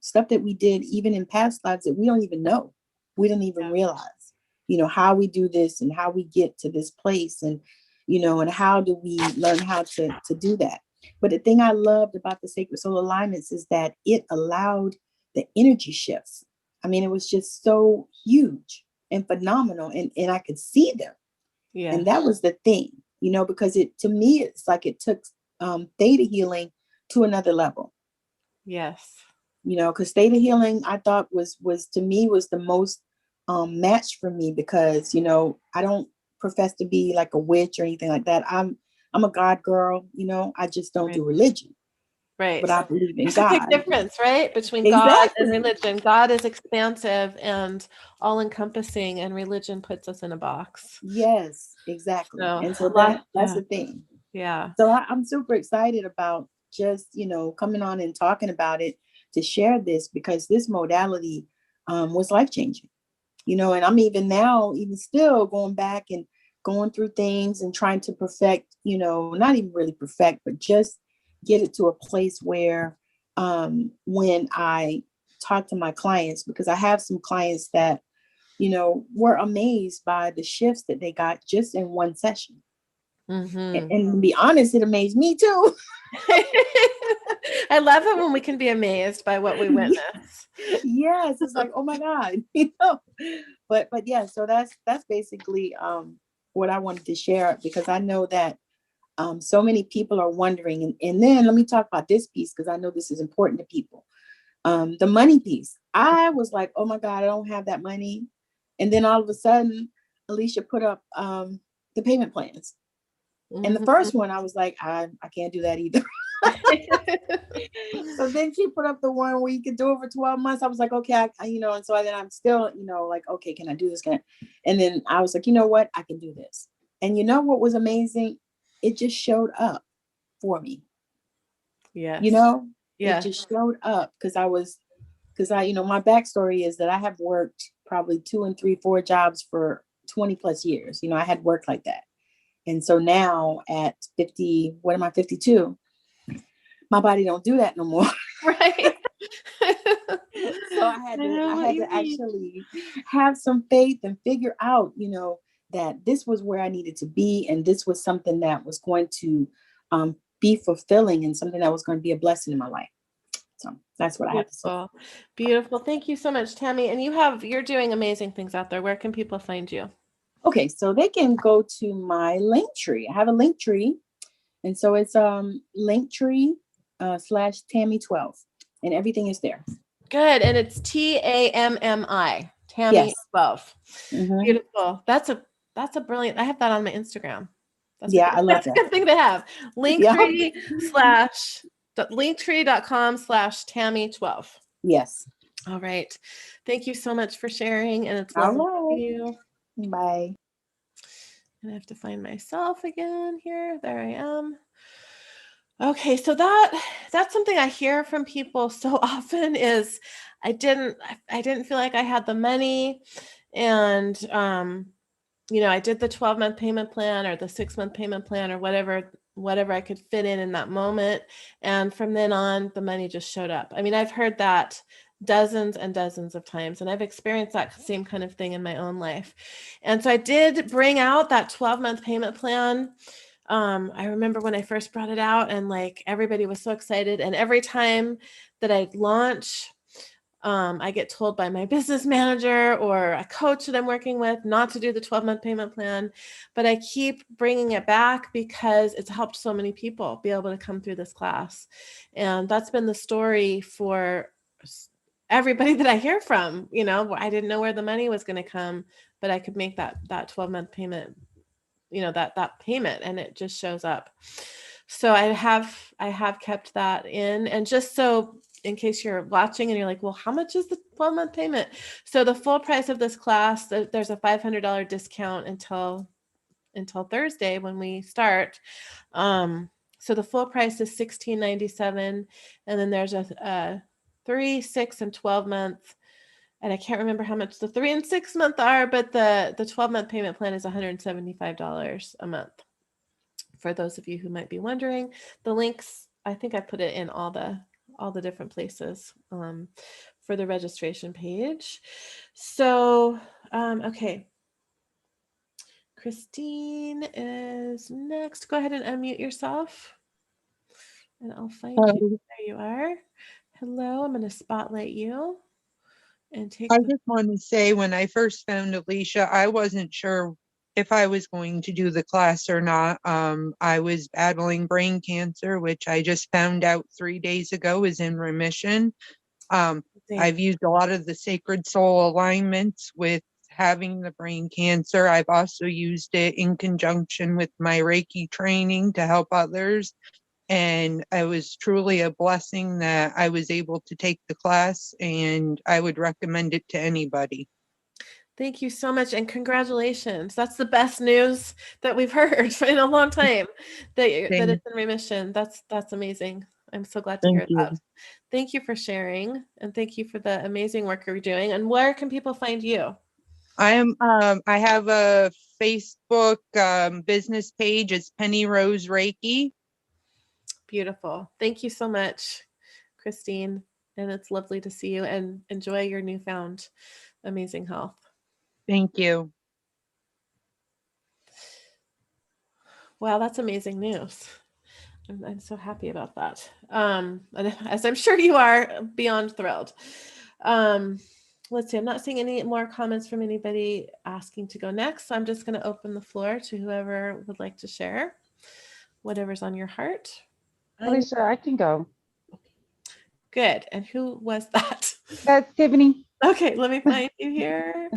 stuff that we did even in past lives that we don't even know. We don't even realize, how we do this and how we get to this place, and, and how do we learn how to do that. But the thing I loved about the Sacred Soul Alignments is that it allowed the energy shifts. I mean, it was just so huge and phenomenal, and I could see them. Yeah. And that was the thing, because to me, it's like it took theta healing to another level. Yes. Because theta healing, I thought was to me was the most match for me, because, I don't profess to be like a witch or anything like that. I'm a God girl, I just don't do religion. Right. But I believe in There's God. a big difference, right? Between Exactly. God and religion. God is expansive and all encompassing, and religion puts us in a box. Yes, exactly. So, and so that's the thing. Yeah. So I'm super excited about just, coming on and talking about it, to share this, because this modality was life-changing, and I'm even still going back and going through things and trying to perfect, not even really perfect, but just get it to a place where when I talk to my clients, because I have some clients that, were amazed by the shifts that they got just in one session. And to be honest, it amazed me too. I love it when we can be amazed by what we witness. Yes, it's like, oh my God, But yeah, so that's basically what I wanted to share, because I know that so many people are wondering. And then let me talk about this piece, because I know this is important to people. The money piece. I was like, oh my God, I don't have that money. And then all of a sudden, Elysia put up the payment plans. And the first one, I was like, I can't do that either. So then she put up the one where you could do it for 12 months. I was like, okay, and so then I'm still, like, okay, can I do this? And then I was like, you know what? I can do this. And you know what was amazing? It just showed up for me. Yes. It just showed up because my backstory is that I have worked probably 2 and 3, 4 jobs for 20 plus years. I had worked like that. And so now at 50, what am I, 52? My body don't do that no more. Right. So I had to actually have some faith and figure out, that this was where I needed to be. And this was something that was going to be fulfilling, and something that was going to be a blessing in my life. So that's what I have to say. Beautiful. Thank you so much, Tammy. And you're doing amazing things out there. Where can people find you? Okay, so they can go to my link tree. I have a link tree. And so it's Linktree /Tammy12, and everything is there. Good. And it's TAMMI, Tammy 12. Beautiful. That's a brilliant. I have that on my Instagram. I love that. That's a good thing to have. Linktree linktree.com/Tammy12. Yes. All right. Thank you so much for sharing. And it's lovely to see you. Bye. And I have to find myself again here. There I am. Okay, so that's something I hear from people so often is I didn't feel like I had the money, and I did the 12-month payment plan or the 6-month payment plan or whatever I could fit in that moment, and from then on the money just showed up. I mean, I've heard that dozens and dozens of times, and I've experienced that same kind of thing in my own life. And so I did bring out that 12-month payment plan I remember when I first brought it out and like everybody was so excited. And every time that I launch, I get told by my business manager or a coach that I'm working with not to do the 12-month payment plan, but I keep bringing it back because it's helped so many people be able to come through this class. And that's been the story for everybody that I hear from. You know, I didn't know where the money was going to come, but I could make that 12-month payment, you know, that payment, and it just shows up. So I have kept that in. And just so in case you're watching and you're like, well, how much is the 12-month payment? So the full price of this class, there's a $500 discount until Thursday when we start. So the full price is $16.97, and then there's a 3, 6, and 12-month. And I can't remember how much the 3 and 6 month are, but the 12-month payment plan is $175 a month. For those of you who might be wondering, the links, I think I put it in all the different places for the registration page. So, okay. Christine is next. Go ahead and unmute yourself and I'll find you. There you are. Hello, I'm going to spotlight you and take. I just want to say, when I first found Elysia, I wasn't sure if I was going to do the class or not. I was battling brain cancer, which I just found out 3 days ago is in remission. I've used a lot of the sacred soul alignments with having the brain cancer. I've also used it in conjunction with my Reiki training to help others. And it was truly a blessing that I was able to take the class, and I would recommend it to anybody. Thank you so much, and congratulations. That's the best news that we've heard in a long time, that it's in remission. That's amazing. I'm so glad to hear that. Thank you for sharing, and thank you for the amazing work you're doing. And where can people find you? I have a Facebook business page. It's Penny Rose Reiki. Beautiful. Thank you so much, Christine. And it's lovely to see you, and enjoy your newfound amazing health. Thank you. Wow, that's amazing news. I'm so happy about that. And as I'm sure you are, beyond thrilled. Let's see, I'm not seeing any more comments from anybody asking to go next. So I'm just going to open the floor to whoever would like to share whatever's on your heart. Elysia, I can go. Good. And who was that? That's Tiffany. Okay, let me find you here.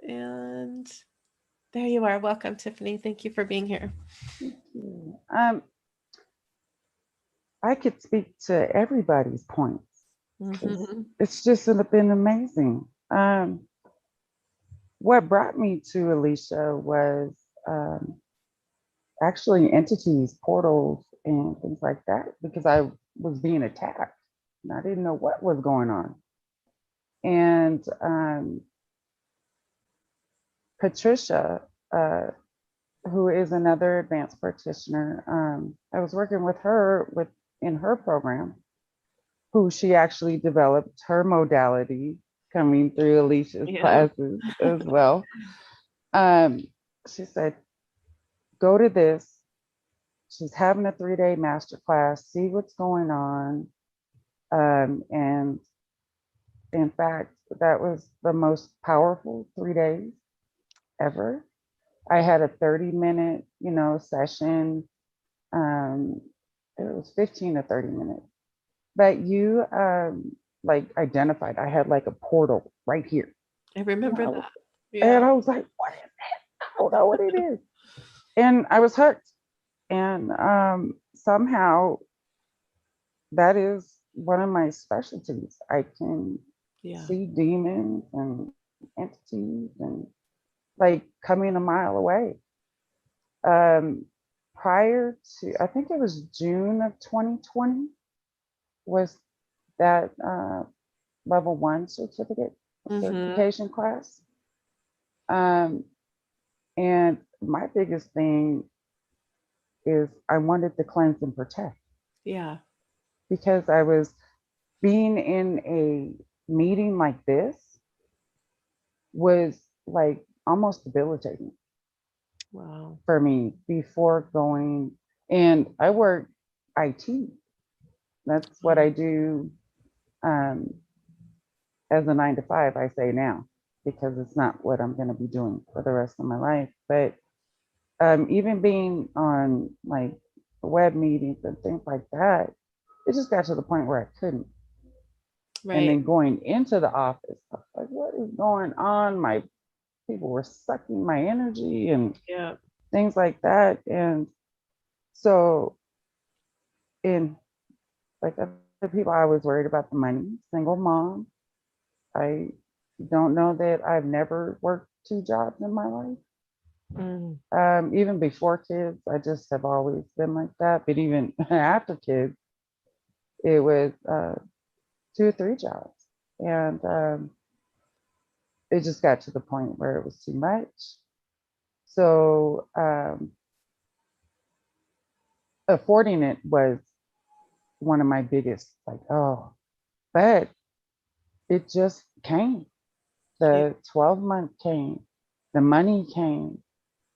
And there you are. Welcome, Tiffany. Thank you for being here. I could speak to everybody's points. Mm-hmm. It's just been amazing. What brought me to Elysia was actually entities, portals, and things like that, because I was being attacked and I didn't know what was going on. And Patricia, who is another advanced practitioner, I was working with her in her program, who she actually developed her modality coming through Alicia's classes as well. She said, go to this. She's having a 3-day master class, see what's going on. And in fact, that was the most powerful 3 days ever. I had a 30-minute, session. It was 15 to 30 minutes. But you identified, I had like a portal right here. I remember that. And I was like, what is that? I don't know what it is. And I was hooked. And somehow that is one of my specialties. I can see demons and entities and like coming a mile away. Prior to, I think it was June of 2020, was that level 1 certificate certification class. And my biggest thing is I wanted to cleanse and protect. Yeah. Because I was being in a meeting like this was like almost debilitating. Wow. for me before going. And I work IT. That's what I do as a 9 to 5, I say now, because it's not what I'm going to be doing for the rest of my life. But even being on like web meetings and things like that, it just got to the point where I couldn't. Right. And then going into the office, I was like, what is going on? My people were sucking my energy and Yeah. things like that. And so in like other people, I was worried about the money, single mom. I don't know that I've never worked 2 jobs in my life. Mm. Even before kids, I just have always been like that. But even after kids, it was 2 or 3 jobs. And it just got to the point where it was too much. So affording it was one of my biggest, like, oh, but it just came. The 12-month came, the money came.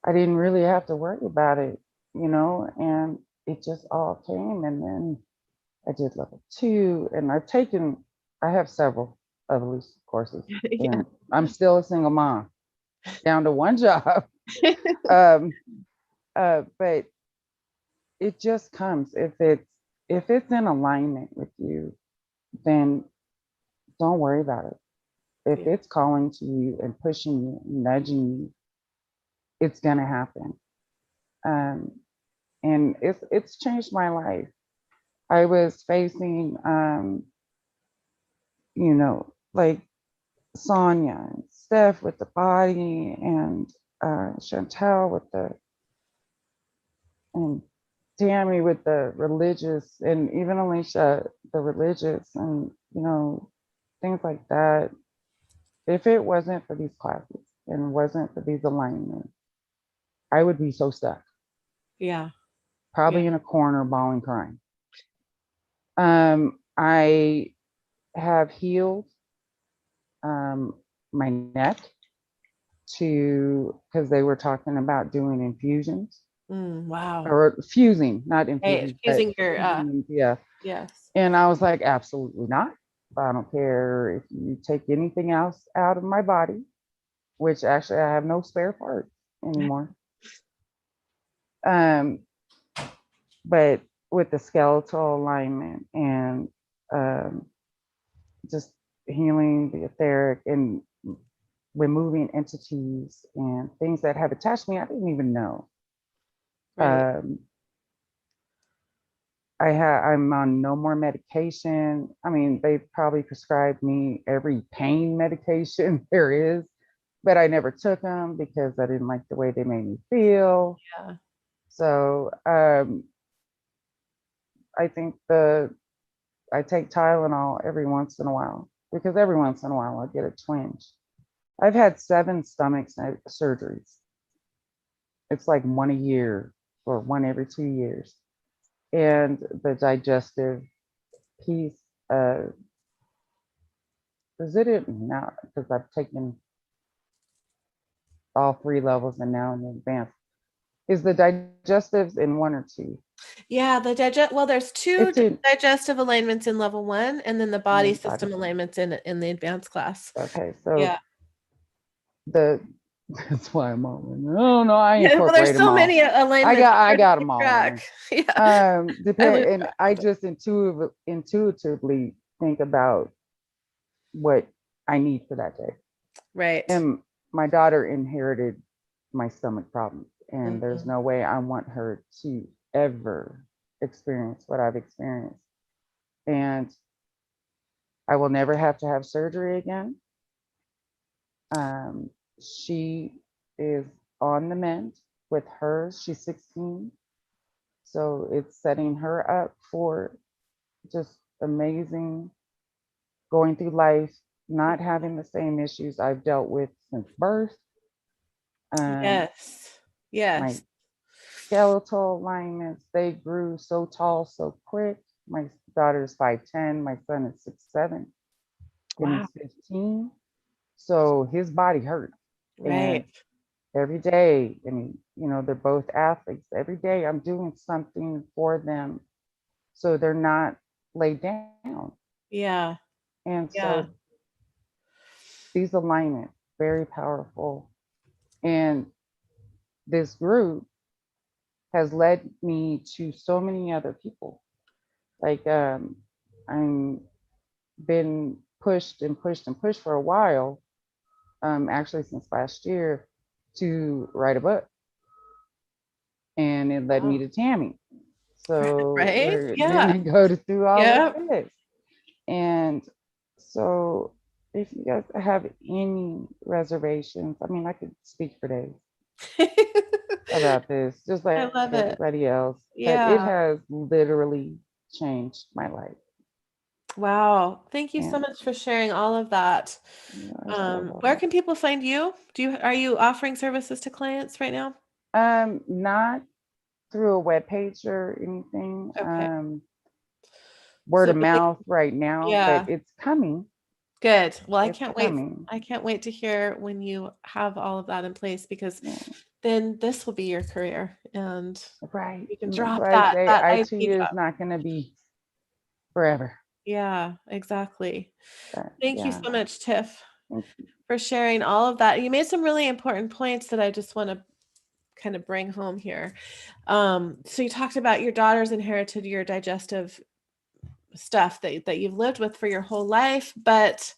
I didn't really have to worry about it, and it just all came. And then I did level 2, and I have several of Elysia courses, Yeah. and I'm still a single mom, down to 1 job. But it just comes. If it's in alignment with you, then don't worry about it. If it's calling to you and pushing you, nudging you, it's gonna happen. And it's changed my life. I was facing, like Sonia and Steph with the body, and Chantel and Tammy with the religious, and even Elysia, the religious, and things like that. If it wasn't for these classes and wasn't for these alignments, I would be so stuck, Yeah. probably in a corner, bawling, crying. I have healed my neck because they were talking about doing infusions. Wow. Or fusing, not Hey, infusions, but fusing your yeah. yes. And I was like, absolutely not. I don't care if you take anything else out of my body, which actually I have no spare parts anymore. But with the skeletal alignment and just healing the etheric and removing entities and things that have attached me, I didn't even know. Right. I'm on no more medication. I mean, they probably prescribed me every pain medication there is, but I never took them because I didn't like the way they made me feel. Yeah. So I think I take Tylenol every once in a while, because every once in a while I get a twinge. I've had 7 stomach surgeries. It's like 1 a year or 1 every 2 years. And the digestive piece, is it now? Because I've taken all 3 levels and now in the advanced. Is the digestives in 1 or 2? Yeah, there's 2 digestive alignments in level 1, and then the body system alignments in the advanced class. Okay, so yeah. That's why I'm all in. Oh no, I incorporate well, there's so them all. many alignments. I got them all. Yeah. And I just intuitively think about what I need for that day. Right. And my daughter inherited my stomach problems, and there's no way I want her to ever experience what I've experienced. And I will never have to have surgery again. She is on the mend with hers. She's 16. So it's setting her up for just amazing going through life, not having the same issues I've dealt with since birth. Yes. My skeletal alignments, they grew so tall so quick. My daughter's 5'10", my son is 6'7", and he's 15. So his body hurt. Right. And every day, and you know, they're both athletes. Every day I'm doing something for them so they're not laid down. Yeah. And Yeah. so these alignments, very powerful. And this group has led me to so many other people. Like I'm been pushed and pushed and pushed for a while, actually since last year, to write a book. And it led me to Tammy. So Right? we're Yeah. gonna go through all Yep. of this. And so if you guys have any reservations, I mean, I could speak for days about this, just I like love it. everybody else. But it Yeah. has literally changed my life. Wow. Thank you so And much for sharing all of that. you're so Where welcome. can people find you? Are you offering services to clients right now? Not through a web page or anything. Okay. Word So of mouth right now, yeah. but it's coming. Good. Well, I It's can't wait. coming. I can't wait to hear when you have all of that in place, because Yeah. then this will be your career and Right. you can And that's drop why I say that IT IP is job. not going to be forever. Yeah, exactly. But Thank you yeah, so much, Tiff, thank you. for sharing all of that. You made some really important points that I just want to kind of bring home here. So you talked about your daughter's inherited your digestive stuff that you've lived with for your whole life, but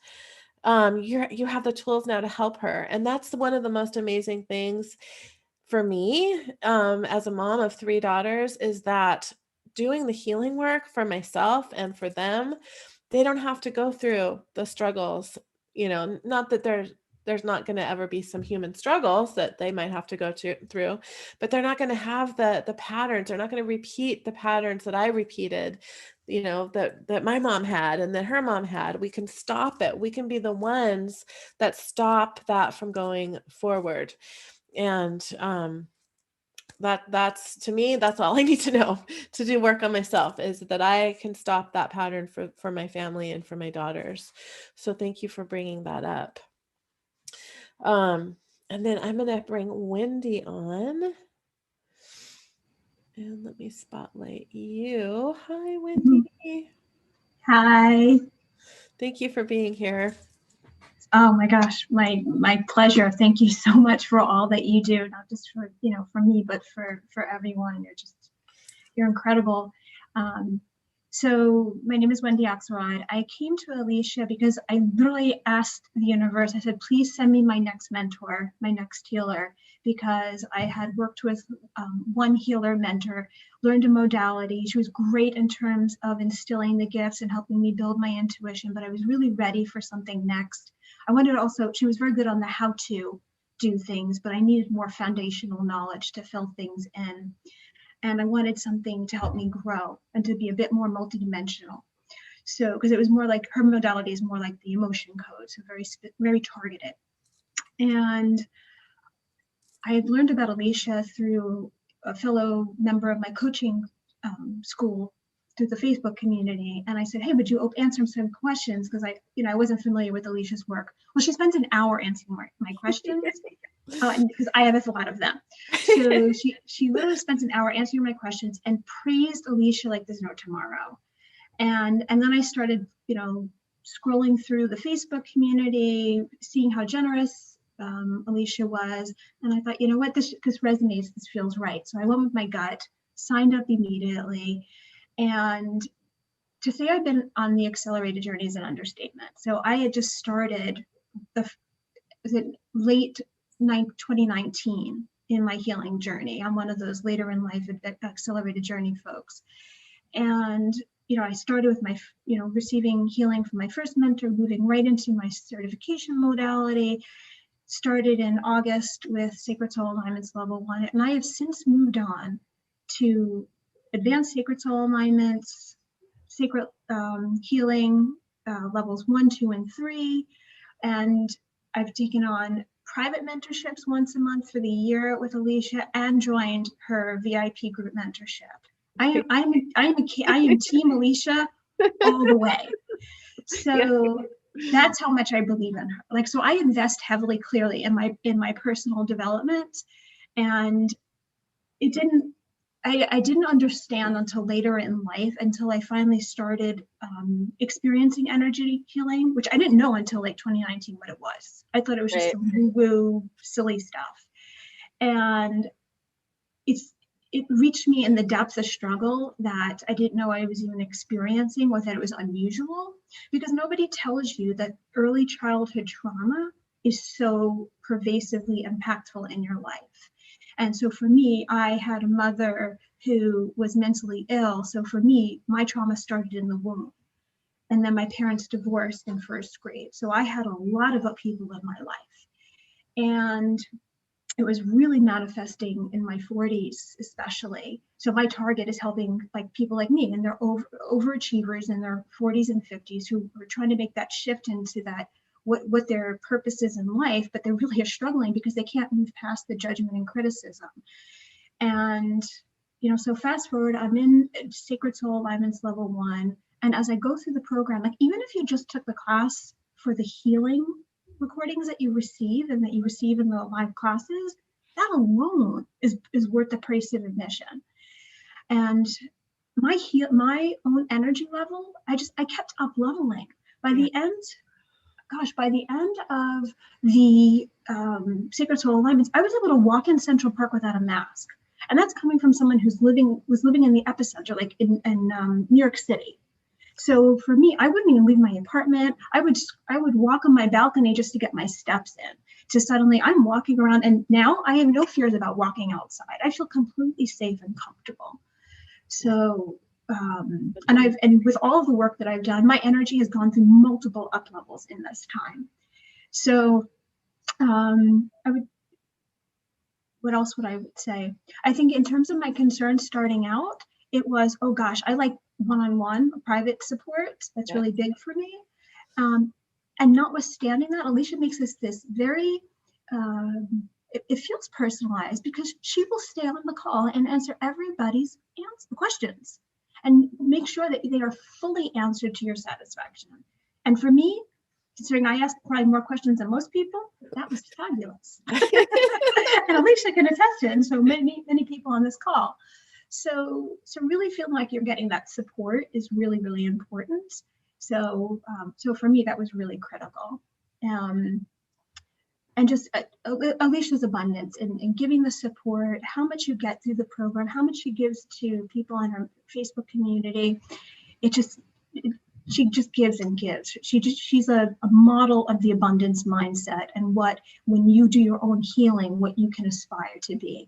you have the tools now to help her. And that's one of the most amazing things for me, as a mom of 3 daughters, is that doing the healing work for myself and for them, they don't have to go through the struggles, not that there's not going to ever be some human struggles that they might have to go through, but they're not going to have the patterns. They're not going to repeat the patterns that I repeated, that my mom had and that her mom had. We can stop it. We can be the ones that stop that from going forward. And that's to me, that's all I need to know to do work on myself, is that I can stop that pattern for my family and for my daughters. So thank you for bringing that up. And then I'm going to bring Wendy on. And let me spotlight you. Hi, Wendy. Hi. Thank you for being here. Oh my gosh, my pleasure. Thank you so much for all that you do, not just for for me, but for everyone. You're incredible. So my name is Wendy Axelrod. I came to Elysia because I literally asked the universe. I said, please send me my next mentor, my next healer, because I had worked with one healer mentor, learned a modality. She was great in terms of instilling the gifts and helping me build my intuition, but I was really ready for something next. I wanted also, she was very good on the how to do things, but I needed more foundational knowledge to fill things in. And I wanted something to help me grow and to be a bit more multidimensional. So, because it was more like, her modality is more like the emotion code, so very targeted. And I had learned about Elysia through a fellow member of my coaching school, through the Facebook community. And I said, hey, would you answer some questions? Because I wasn't familiar with Alicia's work. Well, she spent an hour answering my questions. Because I have a lot of them. So she literally spent an hour answering my questions and praised Elysia like there's no tomorrow. And then I started, scrolling through the Facebook community, seeing how generous Elysia was. And I thought, you know what, this resonates, this feels right. So I went with my gut, signed up immediately. And to say I've been on the accelerated journey is an understatement. So I had just started late 2019 in my healing journey. I'm one of those later in life accelerated journey folks. And, I started with my, receiving healing from my first mentor, moving right into my certification modality, started in August with Sacred Soul Alignments Level 1. And I have since moved on to Advanced Sacred Soul Alignments, Sacred Healing levels 1, 2, and 3. And I've taken on private mentorships once a month for the year with Elysia and joined her VIP group mentorship. I am Team Elysia all the way. So that's how much I believe in her. So I invest heavily, clearly, in my personal development, and it didn't, I didn't understand until later in life, until I finally started experiencing energy healing, which I didn't know until like 2019 what it was. I thought it was just some woo-woo silly stuff. And it reached me in the depths of struggle that I didn't know I was even experiencing, or that it was unusual, because nobody tells you that early childhood trauma is so pervasively impactful in your life. And so for me, I had a mother who was mentally ill. So for me, my trauma started in the womb. And then my parents divorced in first grade. So I had a lot of upheaval in my life. And it was really manifesting in my 40s, especially. So my target is helping like people like me, and they're overachievers in their 40s and 50s who are trying to make that shift into that, what their purpose is in life, but they really are struggling because they can't move past the judgment and criticism. And, so fast forward, I'm in Sacred Soul Alignments Level 1. And as I go through the program, like even if you just took the class for the healing recordings that you receive and that you receive in the live classes, that alone is worth the price of admission. And my own energy level, I kept up leveling. By the end of the Sacred Soul Alignments, I was able to walk in Central Park without a mask. And that's coming from someone was living in the epicenter, like in New York City. So for me, I wouldn't even leave my apartment. I would walk on my balcony just to get my steps in, to suddenly I'm walking around, and now I have no fears about walking outside. I feel completely safe and comfortable. So, and with all of the work that I've done, my energy has gone through multiple up levels in this time. So what else would I say? I think in terms of my concerns starting out, it was, oh gosh, I like one-on-one private support. That's really big for me. And notwithstanding that, Elysia makes this very, it feels personalized, because she will stay on the call and answer everybody's questions and make sure that they are fully answered to your satisfaction. And for me, considering I asked probably more questions than most people, that was fabulous. And Elysia can attest to it, and so many people on this call. So really feeling like you're getting that support is really, really important. So for me, that was really critical. And just Elysia's abundance and giving the support, how much you get through the program, how much she gives to people in her Facebook community. She just gives and gives. She's a model of the abundance mindset, and when you do your own healing, what you can aspire to be.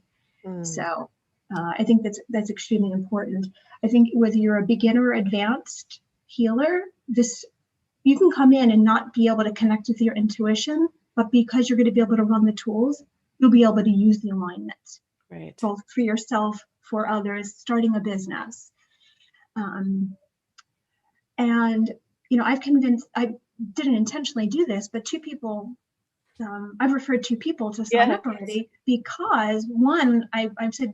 So I think that's extremely important. I think whether you're a beginner or advanced healer, you can come in and not be able to connect with your intuition, but because you're going to be able to run the tools, you'll be able to use the alignments, right? Both for yourself, for others, starting a business. And I didn't intentionally do this, but two people, I've referred two people to sign up already, because one, I've said,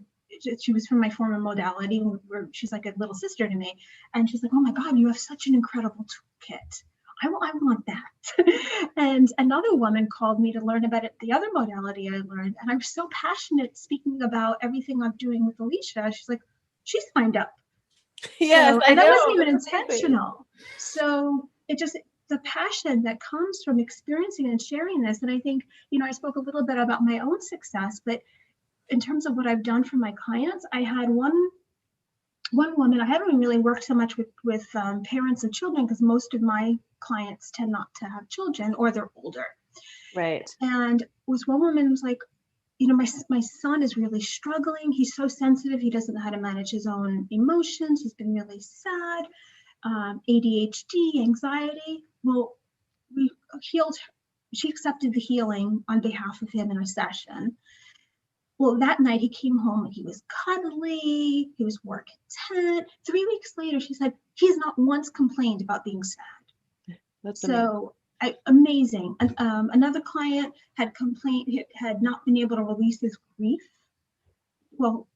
she was from my former modality, where she's like a little sister to me. And she's like, oh my God, you have such an incredible toolkit. I want that. And another woman called me to learn about it, the other modality I learned. And I was so passionate speaking about everything I'm doing with Elysia. She's like, she signed up. Yes, and that wasn't even intentional. So the passion that comes from experiencing and sharing this. And I think, I spoke a little bit about my own success, but in terms of what I've done for my clients, I had one woman, I haven't really worked so much with parents of children, because most of my clients tend not to have children, or they're older. Right. And was one woman was like, my son is really struggling. He's so sensitive. He doesn't know how to manage his own emotions. He's been really sad, ADHD, anxiety. Well, she accepted the healing on behalf of him in a session. Well, that night he came home and he was cuddly, he was more content. 3 weeks later, she said, he's not once complained about being sad. That's amazing. And, another client had not been able to release his grief. Well,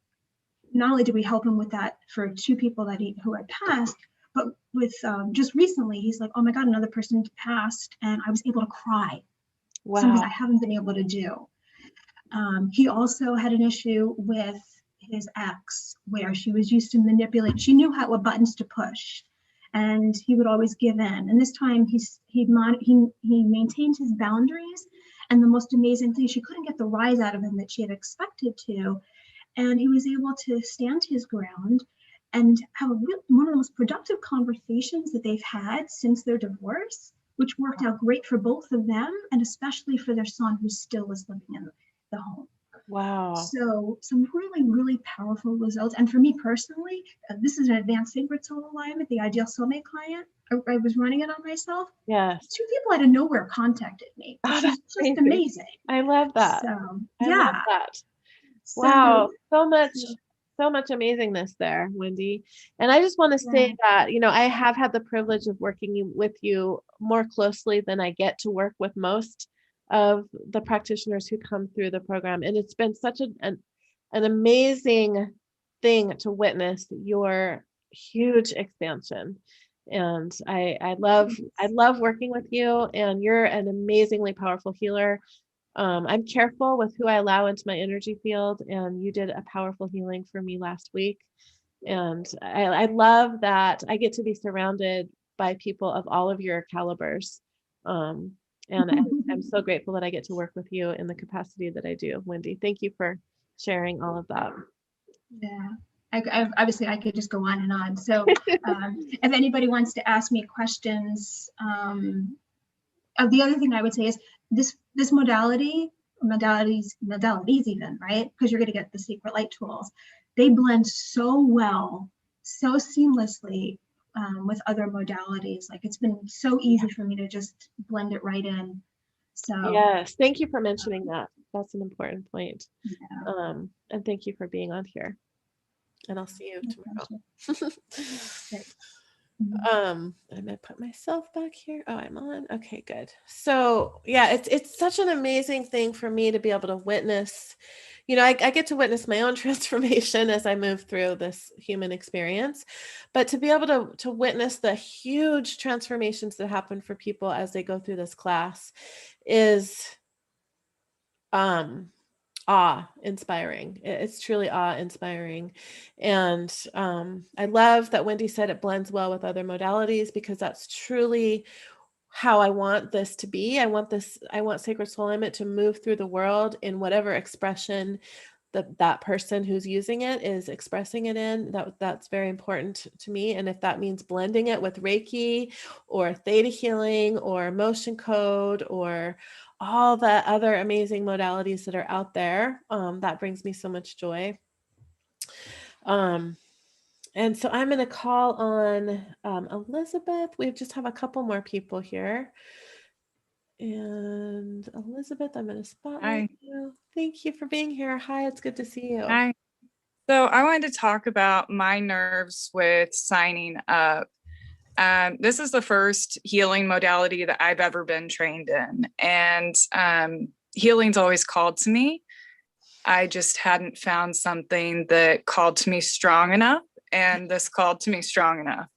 not only did we help him with that for two people who had passed, but with just recently, he's like, oh my God, another person passed, and I was able to cry. Wow. Something I haven't been able to do. He also had an issue with his ex, where she was used to manipulate. She knew what buttons to push, and he would always give in. And this time he maintained his boundaries. And the most amazing thing, she couldn't get the rise out of him that she had expected to. And he was able to stand his ground and have one of the most productive conversations that they've had since their divorce, which worked out great for both of them, and especially for their son, who still was living in the home. Wow. So some really, really powerful results. And for me personally, this is an advanced sacred soul alignment, the ideal soulmate client. I was running it on myself. Yes. 2 people out of nowhere contacted me, which is just amazing. I love that. So, I yeah. love that. Wow. So much amazingness there, Wendy. And I just want to say that, I have had the privilege of working with you more closely than I get to work with most of the practitioners who come through the program. And it's been such an amazing thing to witness your huge expansion. And I love working with you, and you're an amazingly powerful healer. I'm careful with who I allow into my energy field, and you did a powerful healing for me last week. And I love that I get to be surrounded by people of all of your calibers. And I'm so grateful that I get to work with you in the capacity that I do. Wendy, thank you for sharing all of that. Yeah. Obviously, I could just go on and on. So if anybody wants to ask me questions, the other thing I would say is this modalities even, right? Because you're going to get the secret light tools. They blend so well, so seamlessly with other modalities. Like, it's been so easy for me to just blend it right in. So yes, thank you for mentioning that. That's an important point. Yeah. And thank you for being on here. And I'll see you tomorrow. I'm gonna put myself back here. Oh, I'm on. Okay, good. So yeah, it's such an amazing thing for me to be able to witness. I get to witness my own transformation as I move through this human experience, but to be able to witness the huge transformations that happen for people as they go through this class is awe-inspiring. It's truly awe-inspiring. And I love that Wendy said it blends well with other modalities, because that's truly how I want this to be. I want Sacred Soul Alignment to move through the world in whatever expression that person who's using it is expressing it in. That's very important to me. And if that means blending it with Reiki or theta healing or motion code or all the other amazing modalities that are out there, that brings me so much joy. And so I'm going to call on Elizabeth. We just have a couple more people here. And Elizabeth, I'm going to spotlight you. Thank you for being here. Hi, it's good to see you. Hi. So I wanted to talk about my nerves with signing up. This is the first healing modality that I've ever been trained in. And healing's always called to me. I just hadn't found something that called to me strong enough. And this called to me strong enough.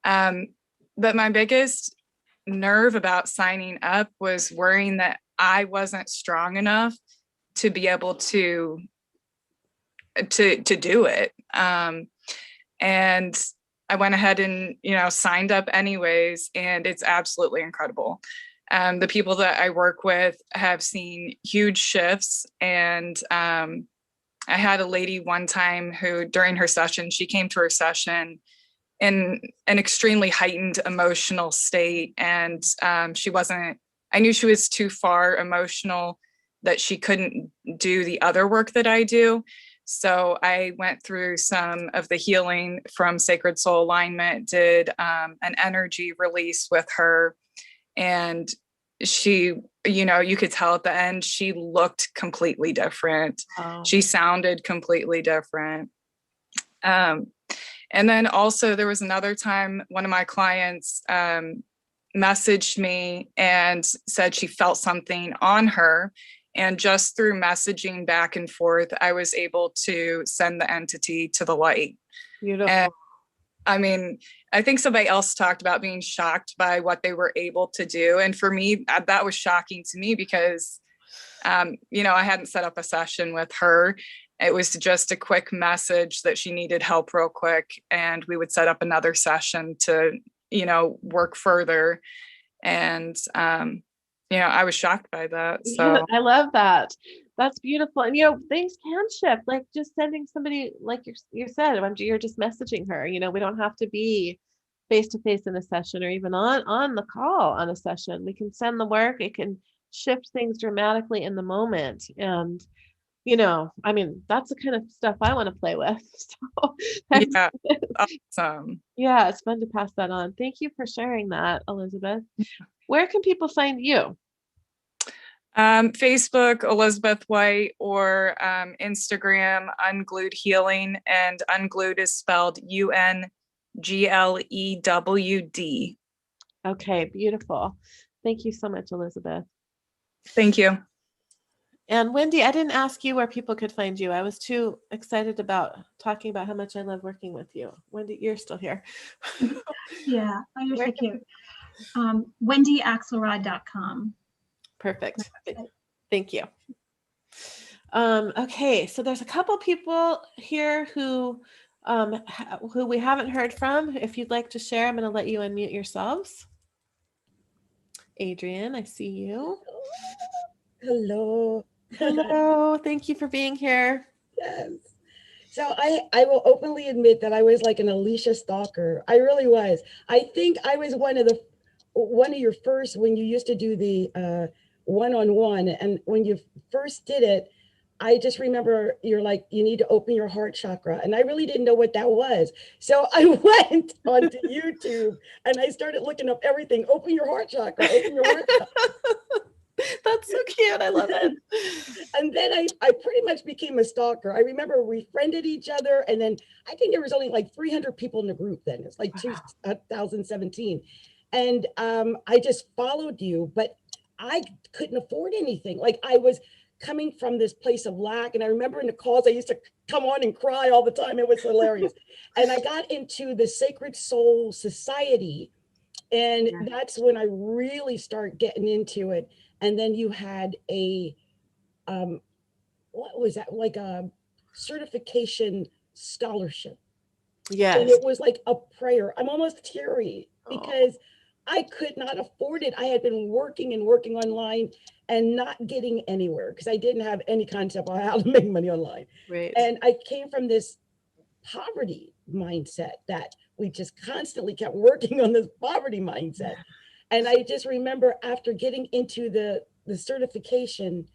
But my biggest nerve about signing up was worrying that I wasn't strong enough to be able to do it. And I went ahead and, signed up anyways, and it's absolutely incredible. The people that I work with have seen huge shifts. And I had a lady one time who, during her session, she came to her session in an extremely heightened emotional state. And I knew she was too far emotional, that she couldn't do the other work that I do. So I went through some of the healing from Sacred Soul Alignment, did an energy release with her. And she, you could tell at the end, she looked completely different. Oh. She sounded completely different. And then also there was another time one of my clients messaged me and said she felt something on her. And just through messaging back and forth, I was able to send the entity to the light. Beautiful. And, I think somebody else talked about being shocked by what they were able to do. And for me, that was shocking to me because, I hadn't set up a session with her. It was just a quick message that she needed help real quick, and we would set up another session to, work further. And, I was shocked by that. So I love that. That's beautiful. And, things can shift, like just sending somebody, like you said, you're just messaging her, we don't have to be face to face in a session or even on the call on a session. We can send the work. It can shift things dramatically in the moment. And, that's the kind of stuff I want to play with. So yeah, awesome. Yeah, it's fun to pass that on. Thank you for sharing that, Elizabeth. Where can people find you? Facebook, Elizabeth White, or Instagram, Unglued Healing, and unglued is spelled UNGLEWD. Okay, beautiful. Thank you so much, Elizabeth. Thank you. And Wendy, I didn't ask you where people could find you. I was too excited about talking about how much I love working with you. Wendy, you're still here. Yeah, you're so cute. WendyAxelrod.com. Perfect. Thank you. Okay, so there's a couple people here who we haven't heard from. If you'd like to share, I'm going to let you unmute yourselves. Adrian, I see you. Hello. Hello. Thank you for being here. Yes. So I will openly admit that I was like an Elysia stalker. I really was. I think I was one of your first, when you used to do the one-on-one, and when you first did it, I just remember you're like, you need to open your heart chakra. And I really didn't know what that was. So I went onto YouTube and I started looking up everything. Open your heart chakra, open your heart chakra. That's so cute. I love it. And then I pretty much became a stalker. I remember we friended each other. And then I think there was only like 300 people in the group then. It's like 2017. And I just followed you, but I couldn't afford anything. Like I was coming from this place of lack. And I remember in the calls, I used to come on and cry all the time. It was hilarious. And I got into the Sacred Soul Society. And that's when I really started getting into it. And then you had a, what was that? Like a certification scholarship. Yes. And it was like a prayer. I'm almost teary because I could not afford it. I had been working online and not getting anywhere because I didn't have any concept of how to make money online. Right. And I came from this poverty mindset that we just constantly kept working on this poverty mindset. And I just remember after getting into the certification,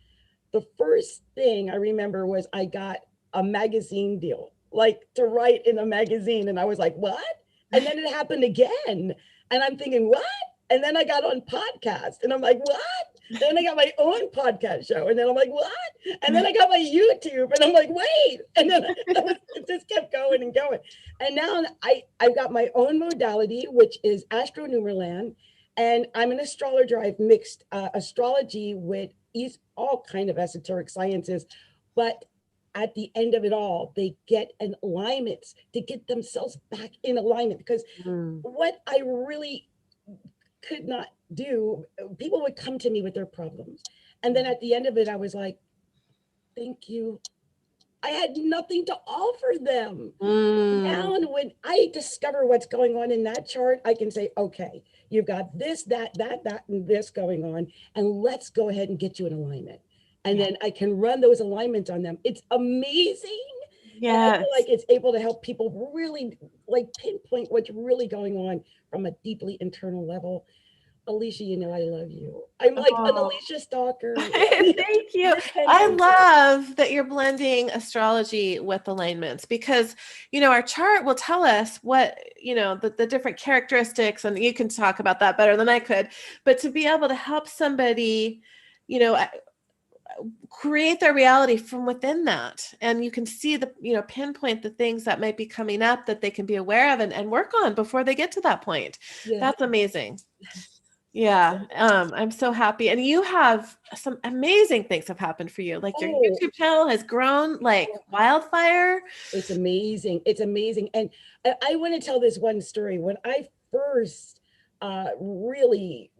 the first thing I remember was I got a magazine deal, like to write in a magazine. And I was like, what? And then it happened again. And I'm thinking, what? And then I got on podcast and I'm like, what? Then I got my own podcast show. And then I'm like, what? And then I got my YouTube and I'm like, wait. And then it just kept going and going. And now I've got my own modality, which is Astronumerland. And I'm an astrologer. I've mixed astrology with all kind of esoteric sciences. But at the end of it all, they get an alignment to get themselves back in alignment. Because what I really could not do, people would come to me with their problems. And then at the end of it, I was like, thank you. I had nothing to offer them. Now, when I discover what's going on in that chart, I can say, okay, you've got this, that, and this going on, and let's go ahead and get you in alignment. And then I can run those alignments on them. It's amazing. Yeah, I feel like it's able to help people really like pinpoint what's really going on from a deeply internal level. Elysia, you know I love you. I'm like an Elysia stalker. Thank you. I love that you're blending astrology with alignments because, our chart will tell us what, the different characteristics, and you can talk about that better than I could, but to be able to help somebody, create their reality from within that. And you can see pinpoint the things that might be coming up that they can be aware of and work on before they get to that point. Yeah. That's amazing. Yeah. I'm so happy. And you have some amazing things have happened for you. Like your YouTube channel has grown like wildfire. It's amazing. It's amazing. And I want to tell this one story. When I first really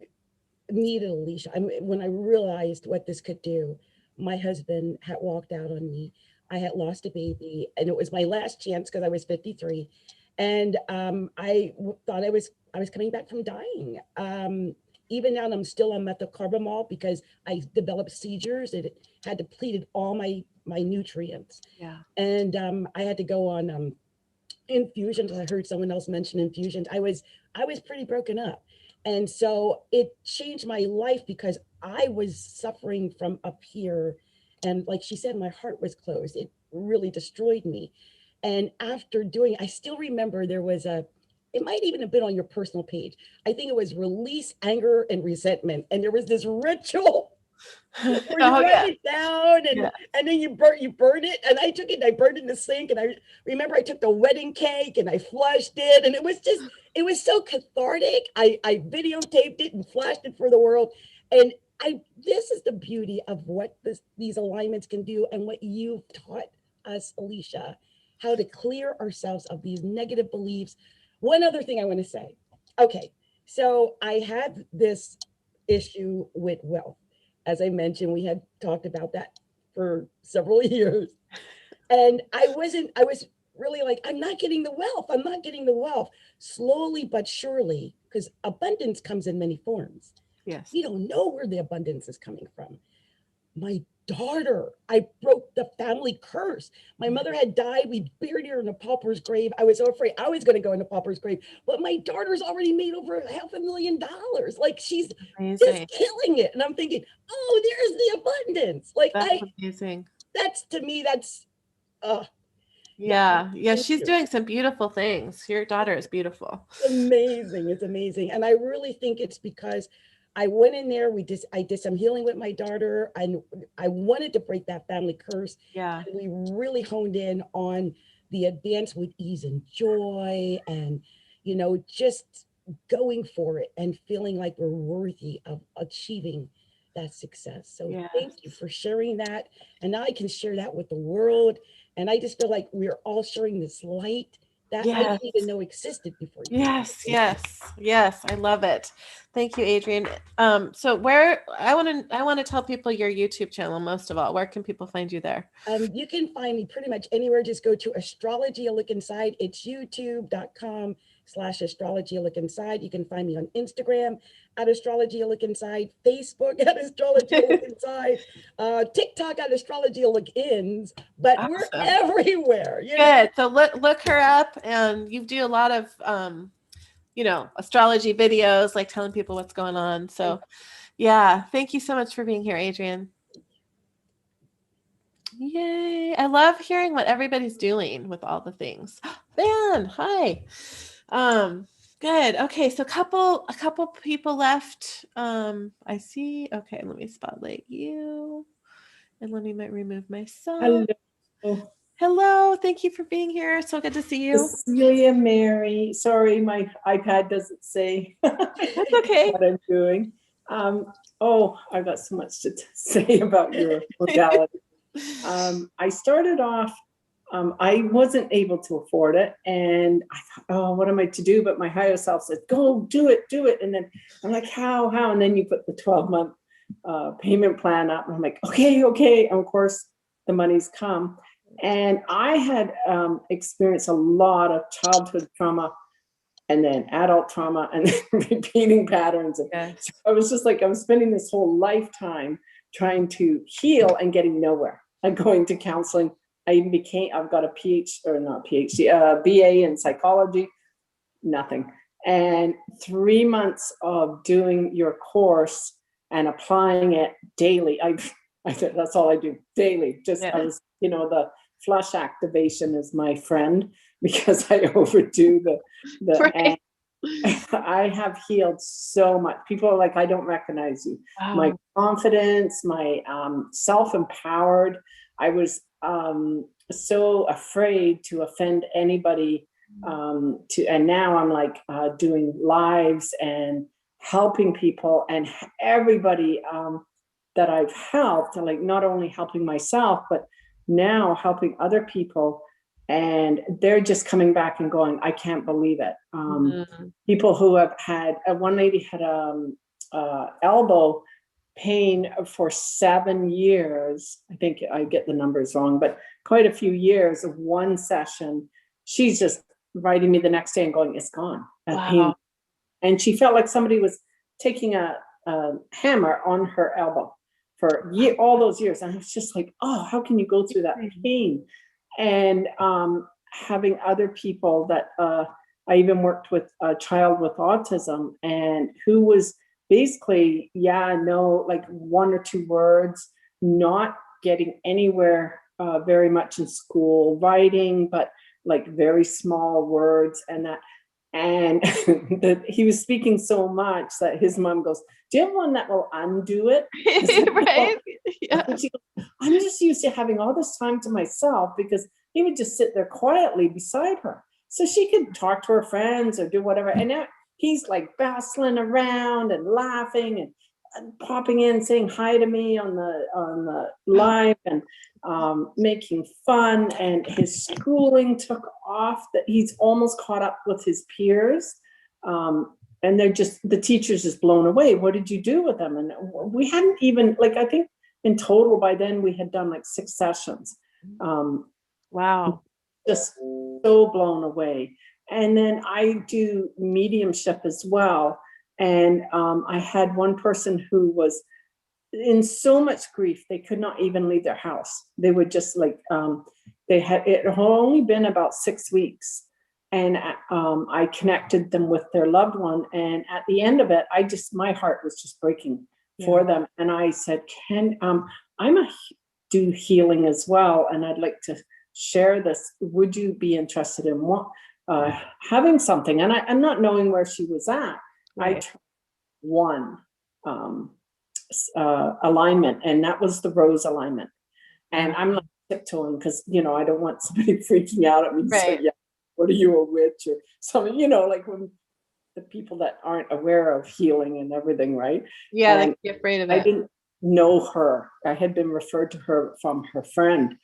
needed Elysia, when I realized what this could do, my husband had walked out on me. I had lost a baby, and it was my last chance because I was 53. And thought I was coming back from dying. Even now, I'm still on methocarbamol because I developed seizures. It had depleted all my nutrients. Yeah. And I had to go on infusions. I heard someone else mention infusions. I was pretty broken up. And so it changed my life because I was suffering from up here. And like she said, my heart was closed. It really destroyed me. And after doing, I still remember there was it might even have been on your personal page. I think it was release anger and resentment. And there was this ritual where you write it down and then you burn it. And I took it and I burned it in the sink. And I remember I took the wedding cake and I flushed it. And it was so cathartic. I videotaped it and flashed it for the world. And this is the beauty of what these alignments can do and what you've taught us, Elysia, how to clear ourselves of these negative beliefs. One other thing I want to say. Okay, so I had this issue with wealth. As I mentioned, we had talked about that for several years. And I was really like, I'm not getting the wealth. I'm not getting the wealth. Slowly but surely, because abundance comes in many forms. Yes. We don't know where the abundance is coming from. My daughter, I broke the family curse. My mother had died. We buried her in a pauper's grave. I was so afraid I was going to go in a pauper's grave, but my daughter's already made over $500,000. Like she's just killing it. And I'm thinking, oh, there's the abundance. Like that's amazing. That's to me, that's yeah. She's doing some beautiful things. Your daughter is beautiful. It's amazing. It's amazing. And I really think it's because I went in there, I did some healing with my daughter, and I wanted to break that family curse. Yeah. And we really honed in on the advance with ease and joy and, just going for it and feeling like we're worthy of achieving that success. So thank you for sharing that. And now I can share that with the world. And I just feel like we're all sharing this light that I didn't even know existed before. Yes. I love it. Thank you, Adrienne. So where I want to tell people your YouTube channel most of all. Where can people find you there? You can find me pretty much anywhere. Just go to Astrology A Look Inside. It's youtube.com/Astrology A Look Inside. You can find me on Instagram at Astrology A Look Inside, Facebook at Astrology A Look Inside, TikTok at Astrology A Look Ins, but we're everywhere. Good. So look her up, and you do a lot of astrology videos, like telling people what's going on. So thank you so much for being here, Adrienne. Yay. I love hearing what everybody's doing with all the things. Van, hi. Good. Okay, so a couple people left. I see. Okay, let me spotlight you. And let me remove myself. Hello. Thank you for being here. So good to see you. Cecilia Mary. Sorry, my iPad doesn't say That's okay. what I'm doing. I've got so much to say about your modality. I started off, I wasn't able to afford it. And I thought, oh, what am I to do? But my higher self said, go do it. And then I'm like, how? And then you put the 12-month payment plan up. And I'm like, okay. And of course, the money's come. And I had experienced a lot of childhood trauma and then adult trauma and then repeating patterns. So I was just like, I was spending this whole lifetime trying to heal and getting nowhere. I'm going to counseling. I've got a BA in psychology, nothing. And 3 months of doing your course and applying it daily. That's all I do daily. I was, the flush activation is my friend because I overdo the right. I have healed so much. People are like, I don't recognize you. Wow. My confidence, my self-empowered. I was so afraid to offend anybody. And now I'm like doing lives and helping people, and everybody that I've helped, like not only helping myself, but now helping other people. And they're just coming back and going, I can't believe it. People who have had, one lady had elbow pain for 7 years. I think I get the numbers wrong, but quite a few years of one session, she's just writing me the next day and going, it's gone. That pain. And she felt like somebody was taking a hammer on her elbow for all those years. And I was just like, oh, how can you go through that pain? And having other people that I even worked with a child with autism, and who was basically, like 1 or 2 words, not getting anywhere very much in school, writing, but like very small words and that. And that he was speaking so much that his mom goes, do you have one that will undo it? Right? Yeah. I'm just used to having all this time to myself, because he would just sit there quietly beside her, so she could talk to her friends or do whatever. And now he's like bustling around and laughing and popping in, saying hi to me on the live, and making fun. And his schooling took off, that he's almost caught up with his peers. And they're just, the teacher's just blown away. What did you do with them? And we hadn't even, like, I think in total by then we had done like 6 sessions. Wow. Just so blown away. And then I do mediumship as well. And I had one person who was in so much grief, they could not even leave their house. They would just like, it had only been about 6 weeks. And I connected them with their loved one. And at the end of it, my heart was just breaking for them. And I said, do healing as well. And I'd like to share this. Would you be interested in having something? And I'm not knowing where she was at. Right. I tried one alignment, and that was the rose alignment. And I'm like tiptoeing, because, I don't want somebody freaking out at me. Right. So, what are you, a witch or something? Like when the people that aren't aware of healing and everything, right? Yeah, And they get afraid of it. I didn't know her. I had been referred to her from her friend.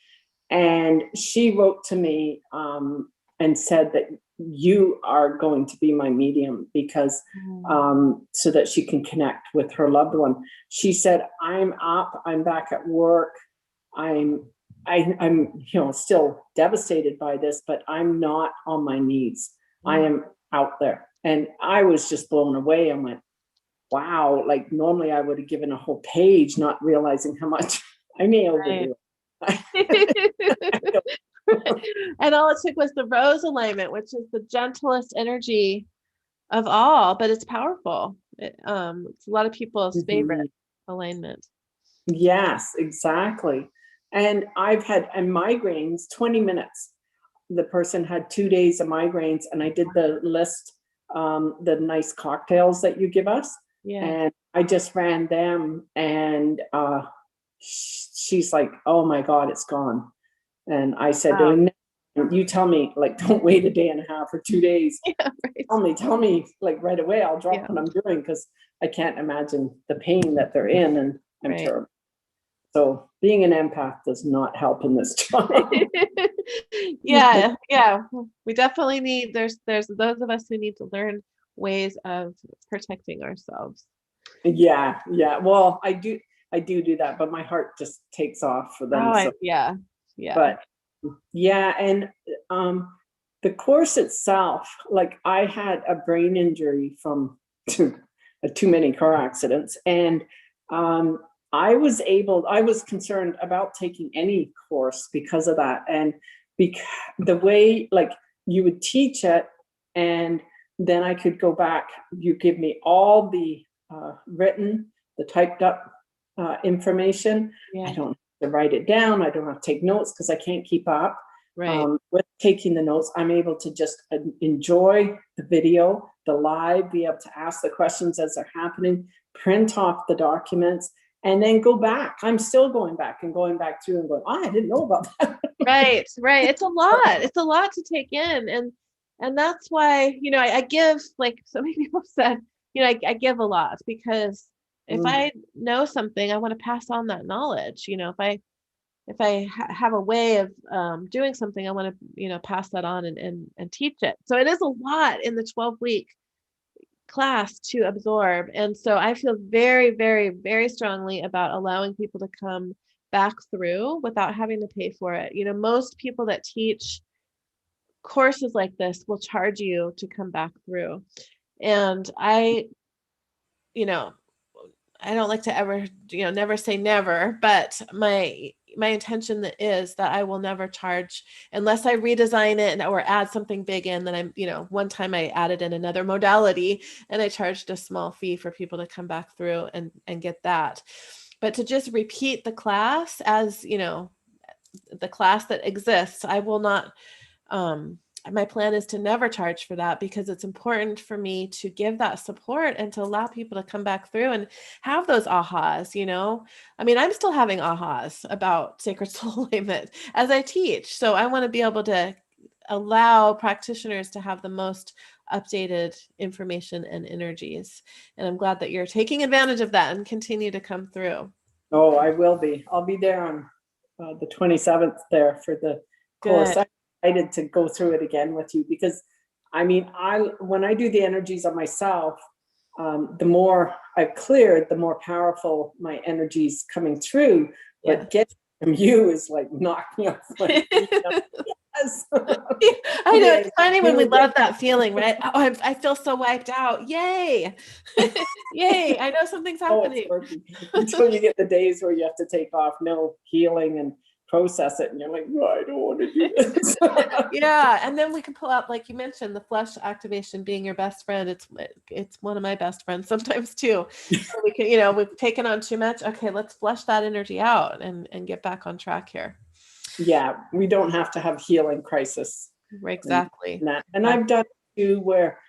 And she wrote to me and said that you are going to be my medium, because so that she can connect with her loved one. She said, I'm up, I'm back at work. I'm still devastated by this, but I'm not on my knees. I am out there. And I was just blown away. I went, wow, like normally I would have given a whole page, not realizing how much I may overdo it. And all it took was the rose alignment, which is the gentlest energy of all, but it's powerful. It's a lot of people's favorite alignment. Yes, exactly. And I've had migraines, 20 minutes. The person had 2 days of migraines, and I did the list, the nice cocktails that you give us. Yeah. And I just ran them, and she's like, oh my God, it's gone. And I said, you tell me, like, don't wait a day and a half or 2 days. Yeah, right. Tell me like right away. I'll drop what I'm doing, because I can't imagine the pain that they're in, and I'm terrible. So being an empath does not help in this job. Yeah. We definitely need, there's those of us who need to learn ways of protecting ourselves. Yeah. Well, I do that, but my heart just takes off for them. Yeah. But yeah, and the course itself, like I had a brain injury from too many car accidents, and I was concerned about taking any course because of that. And the way, like, you would teach it, and then I could go back, you give me all the written, the typed up information. I don't have to write it down. I don't have to take notes, because I can't keep up. Right. With taking the notes, I'm able to just enjoy the video, the live, be able to ask the questions as they're happening, print off the documents, and then go back. I'm still going back through and going, I didn't know about that. Right. It's a lot. It's a lot to take in. And that's why, I give, like so many people said, I give a lot, because if I know something, I want to pass on that knowledge. If I have a way of doing something, I want to, pass that on and teach it. So it is a lot in the 12-week class to absorb. And so I feel very, very, very strongly about allowing people to come back through without having to pay for it. You know, most people that teach courses like this will charge you to come back through. And you know, I don't like to ever, never say never, but my intention is that I will never charge unless I redesign it or add something big in. Then one time I added in another modality and I charged a small fee for people to come back through and get that. But to just repeat the class as, the class that exists, I will not, my plan is to never charge for that, because it's important for me to give that support and to allow people to come back through and have those ahas. I mean, I'm still having ahas about sacred soul alignment as I teach. So I want to be able to allow practitioners to have the most updated information and energies. And I'm glad that you're taking advantage of that and continue to come through. Oh, I will be. I'll be there on the 27th there for the course. I'm excited to go through it again with you, because I mean, when I do the energies on myself, the more I've cleared, the more powerful my energy's coming through. But getting from you is like knock me off. Yes. I know, it's funny when we love that feeling, right? Oh, I feel so wiped out. Yay. Yay. I know something's happening. Until you get the days where you have to take off, no healing and process it, and you're like, no, I don't want to do this. Yeah, and then we can pull out, like you mentioned, the flush activation being your best friend. It's one of my best friends sometimes too. So we can, we've taken on too much. Okay, let's flush that energy out and get back on track here. Yeah, we don't have to have healing crisis. Right, exactly. And I've done too, where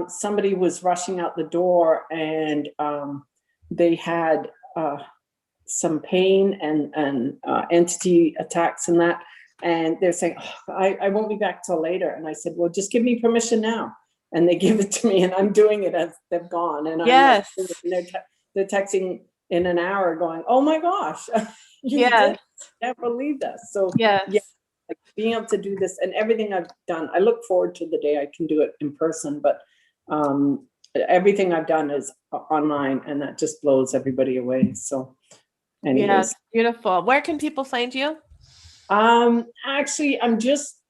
somebody was rushing out the door and they had some pain and entity attacks and that, and they're saying, oh, I won't be back till later. And I said, well, just give me permission now. And they give it to me, and I'm doing it as they've gone. And yes, they're texting in an hour going, oh my gosh, you did. I can't believe this. So yeah, like being able to do this and everything I've done, I look forward to the day I can do it in person, but everything I've done is online, and that just blows everybody away. So anyways. Yeah, beautiful. Where can people find you? Actually, I'm just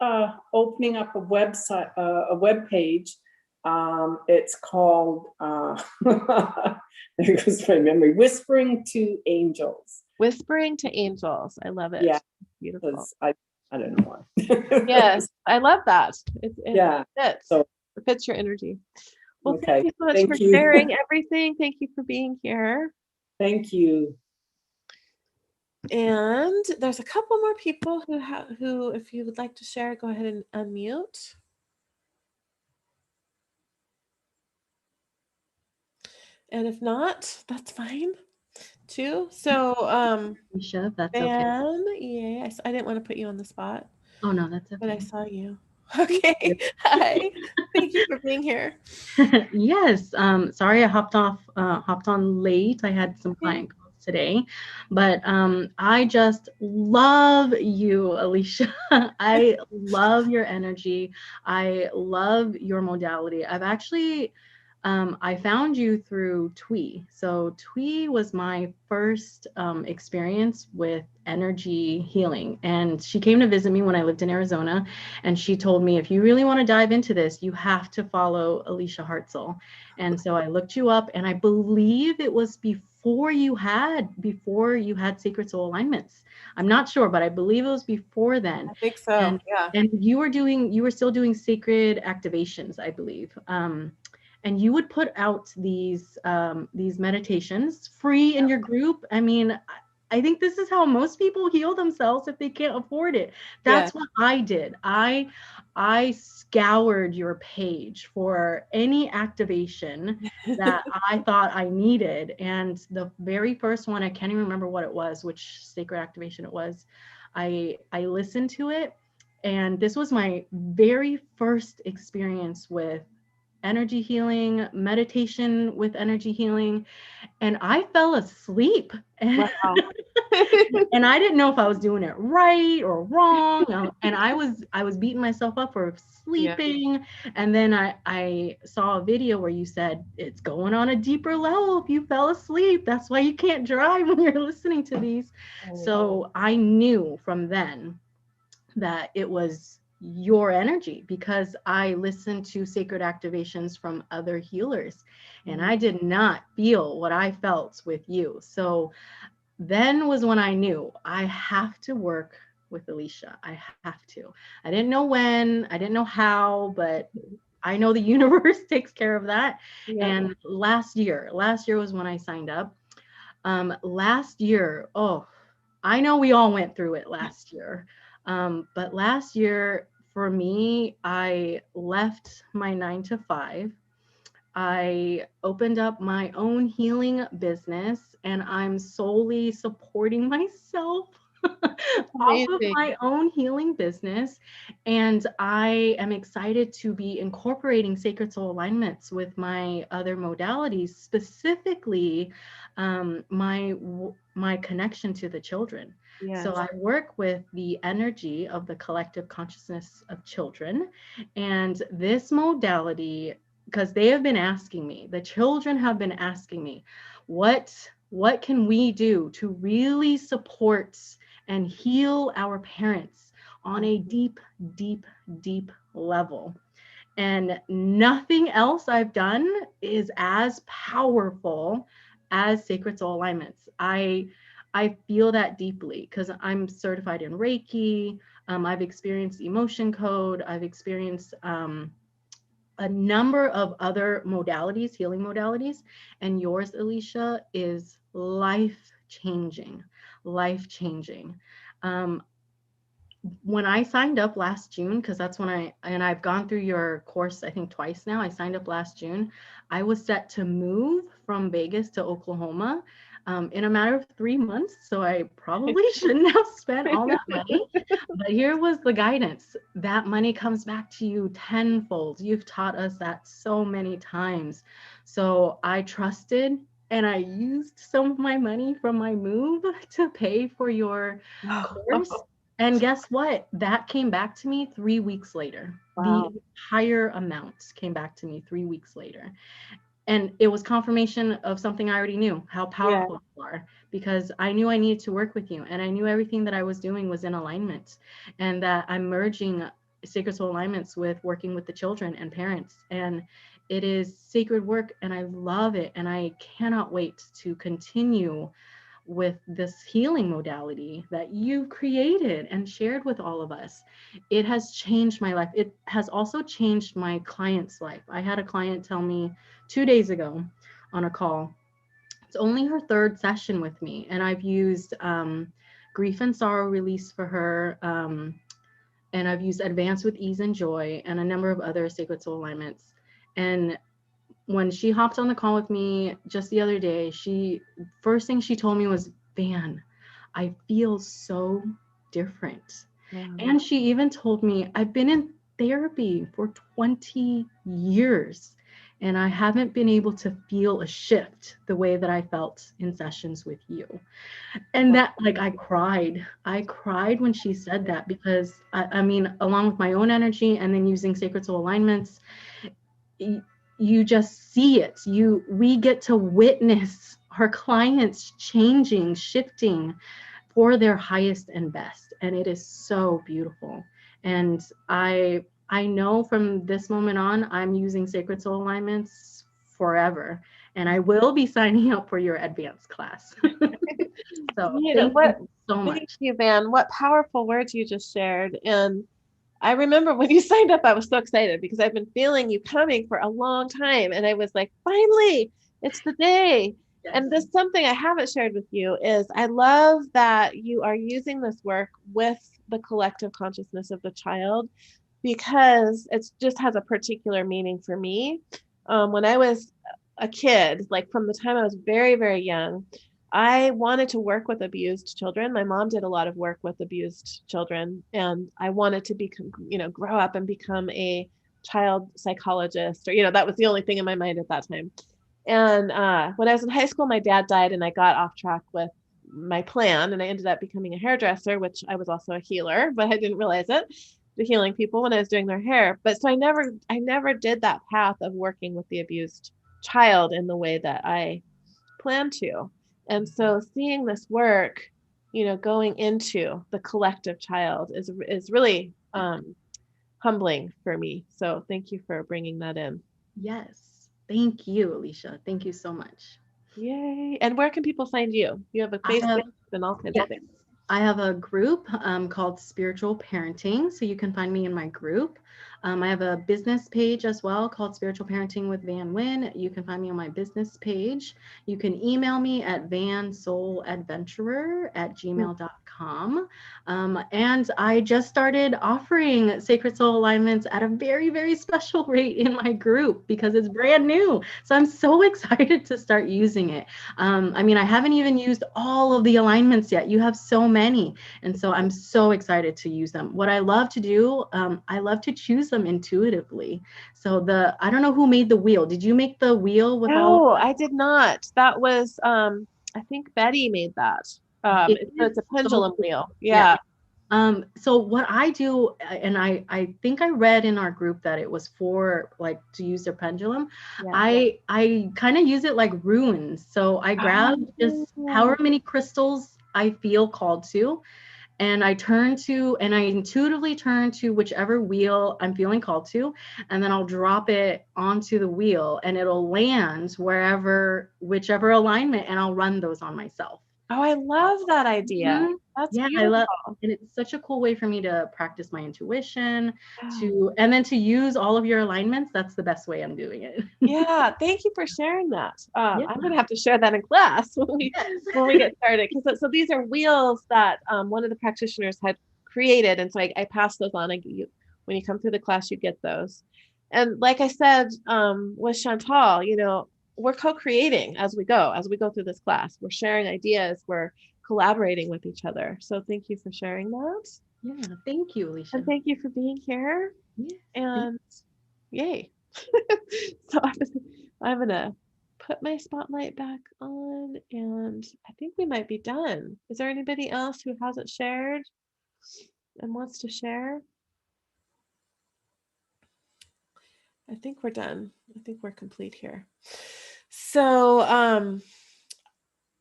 opening up a website, a web page. It's called there goes my memory, Whispering to Angels. Whispering to Angels. I love it. Yeah, beautiful. I don't know why. Yes, I love that. It fits. So it fits your energy. Well, okay. thank you so much for sharing everything. Thank you for being here. Thank you. And there's a couple more people who, if you would like to share, go ahead and unmute. And if not, that's fine too. So, Alicia, that's Ben, yeah, I didn't want to put you on the spot. Oh no, that's okay. But I saw you. Okay. Hi. Thank you for being here. Yes. Sorry I hopped on late. I had some client calls today, but I just love you, Elysia. I love your energy. I love your modality. I've actually I found you through Twee. So Twee was my first experience with energy healing. And she came to visit me when I lived in Arizona. And she told me, if you really want to dive into this, you have to follow Elysia Hartzell. And so I looked you up, and I believe it was before you had Sacred Soul Alignments. I'm not sure, but I believe it was before then. I think so. And you were still doing sacred activations, I believe. And you would put out these meditations free in your group. I mean, I think this is how most people heal themselves if they can't afford it. That's what I did. I scoured your page for any activation that I thought I needed. And the very first one, I can't even remember what it was, which sacred activation it was. I listened to it, and this was my very first experience with energy healing, meditation with energy healing, and I fell asleep. Wow. And I didn't know if I was doing it right or wrong. And I was beating myself up for sleeping. And then I saw a video where you said it's going on a deeper level if you fell asleep. That's why you can't drive when you're listening to these. So I knew from then that it was your energy, because I listened to sacred activations from other healers, and I did not feel what I felt with you. So then was when I knew I have to work with Elysia. I have to. I didn't know when, I didn't know how, but I know the universe takes care of that. Yeah. And last year was when I signed up. Last year, I know we all went through it last year. But last year for me, I left my 9 to 5. I opened up my own healing business, and I'm solely supporting myself off of my own healing business. And I am excited to be incorporating sacred soul alignments with my other modalities, specifically my connection to the children. Yes. So I work with the energy of the collective consciousness of children, and this modality, because they have been asking me, the children have been asking me, what can we do to really support and heal our parents on a deep, deep, deep level? And nothing else I've done is as powerful as sacred soul alignments. I feel that deeply because I'm certified in Reiki. I've experienced emotion code. I've experienced a number of other modalities, healing modalities, and yours, Elysia, is life-changing, life-changing. When I signed up last June, because that's when I've gone through your course, I think twice now. I signed up last June. I was set to move from Vegas to Oklahoma in a matter of 3 months. So I probably shouldn't have spent all that money. But here was the guidance. That money comes back to you tenfold. You've taught us that so many times. So I trusted, and I used some of my money from my move to pay for your course. And guess what? That came back to me 3 weeks later. Wow. The entire amount came back to me 3 weeks later. And it was confirmation of something I already knew, how powerful you are, because I knew I needed to work with you. And I knew everything that I was doing was in alignment, and that I'm merging sacred soul alignments with working with the children and parents. And it is sacred work, and I love it. And I cannot wait to continue with this healing modality that you've created and shared with all of us. It has changed my life. It has also changed my client's life. I had a client tell me 2 days ago on a call, it's only her 3rd session with me, and I've used grief and sorrow release for her, and I've used advance with ease and joy and a number of other sacred soul alignments. And when she hopped on the call with me just the other day, first thing she told me was, Van, I feel so different. And she even told me, I've been in therapy for 20 years and I haven't been able to feel a shift the way that I felt in sessions with you. And that, like, I cried when she said that, because I mean, along with my own energy and then using sacred soul alignments, you just see it. We get to witness our clients changing, shifting for their highest and best. And it is so beautiful. And I know from this moment on, I'm using sacred soul alignments forever. And I will be signing up for your advanced class. So thank you so much. Thank you, Van. What powerful words you just shared. And I remember when you signed up, I was so excited because I've been feeling you coming for a long time. And I was like, finally, it's the day. Yes. And this something I haven't shared with you is I love that you are using this work with the collective consciousness of the child, because it just has a particular meaning for me. When I was a kid, like from the time I was very, very young, I wanted to work with abused children. My mom did a lot of work with abused children, and I wanted to grow up and become a child psychologist, or, you know, that was the only thing in my mind at that time. And when I was in high school, my dad died and I got off track with my plan, and I ended up becoming a hairdresser, which I was also a healer, but I didn't realize it, the healing people when I was doing their hair. But so I never did that path of working with the abused child in the way that I planned to. And so seeing this work, you know, going into the collective child is really humbling for me. So thank you for bringing that in. Yes. Thank you, Elysia. Thank you so much. Yay. And where can people find you? You have a Facebook and all kinds of things. I have a group called Spiritual Parenting, so you can find me in my group. I have a business page as well called Spiritual Parenting with Van Wyn. You can find me on my business page. You can email me at vansouladventurer@gmail.com. And I just started offering Sacred Soul alignments at a very, very special rate in my group because it's brand new. So I'm so excited to start using it. I mean, I haven't even used all of the alignments yet. You have so many. And so I'm so excited to use them. What I love to do, I love to choose them intuitively. So I don't know who made the wheel. Did you make the wheel with all? No, I did not. That was, I think Betty made that. It's a pendulum wheel. Yeah. So what I do, and I think I read in our group that it was for like to use their pendulum. Yeah. I kind of use it like runes. So I grab just however many crystals I feel called to, and I intuitively turn to whichever wheel I'm feeling called to, and then I'll drop it onto the wheel and it'll land whichever alignment, and I'll run those on myself. Oh, I love that idea. That's beautiful. I love, and it's such a cool way for me to practice my intuition, and then to use all of your alignments. That's the best way I'm doing it. Yeah, thank you for sharing that. I'm gonna have to share that in class when we get started. So these are wheels that one of the practitioners had created, and so I pass those on. When you come through the class, you get those. And like I said, with Chantal, you know, we're co-creating as we go through this class. We're sharing ideas. We're collaborating with each other. So thank you for sharing that. Yeah, thank you, Elysia. And thank you for being here. Yes, and yay. So I'm gonna put my spotlight back on, and I think we might be done. Is there anybody else who hasn't shared and wants to share? I think we're done. I think we're complete here. So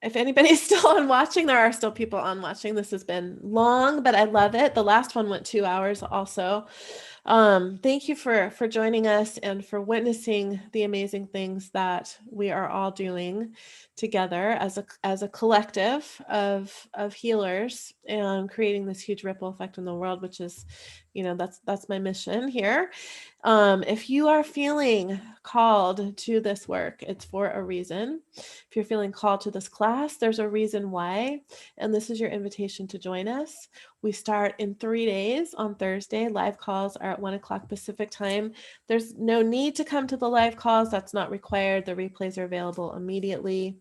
if anybody's still on watching, there are still people on watching. This has been long, but I love it. The last one went 2 hours also. Thank you for joining us and for witnessing the amazing things that we are all doing together as a collective of healers and creating this huge ripple effect in the world, which is, you know, that's my mission here. If you are feeling called to this work, it's for a reason. If you're feeling called to this class, there's a reason why, and this is your invitation to join us. We start in 3 days on Thursday. Live calls are at 1 o'clock Pacific time. There's no need to come to the live calls. That's not required. The replays are available immediately.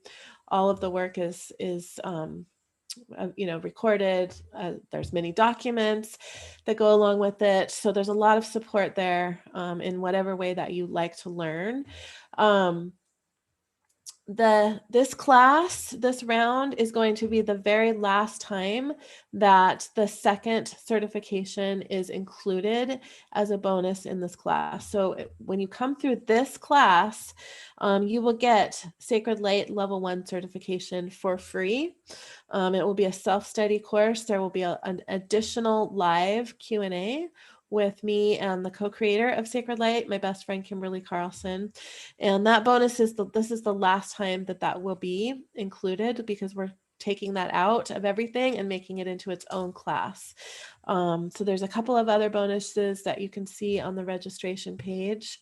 All of the work is recorded. There's many documents that go along with it. So there's a lot of support there in whatever way that you like to learn. This round is going to be the very last time that the second certification is included as a bonus in this class. So when you come through this class, you will get Sacred Light Level 1 certification for free. It will be a self-study course. There will be an additional live Q&A with me and the co-creator of Sacred Light, my best friend, Kimberly Carlson. And that bonus this is the last time that will be included, because we're taking that out of everything and making it into its own class. So there's a couple of other bonuses that you can see on the registration page.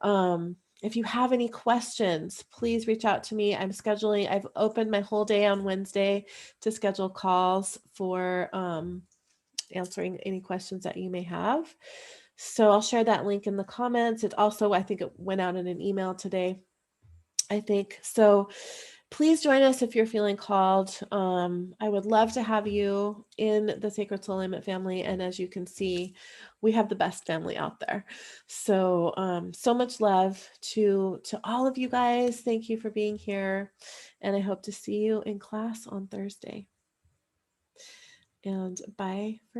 If you have any questions, please reach out to me. I've opened my whole day on Wednesday to schedule calls for answering any questions that you may have. So I'll share that link in the comments. It also, I think it went out in an email today, I think. So please join us if you're feeling called. I would love to have you in the Sacred Soul Alignment family. And as you can see, we have the best family out there. So, so much love to all of you guys. Thank you for being here. And I hope to see you in class on Thursday. And bye for now.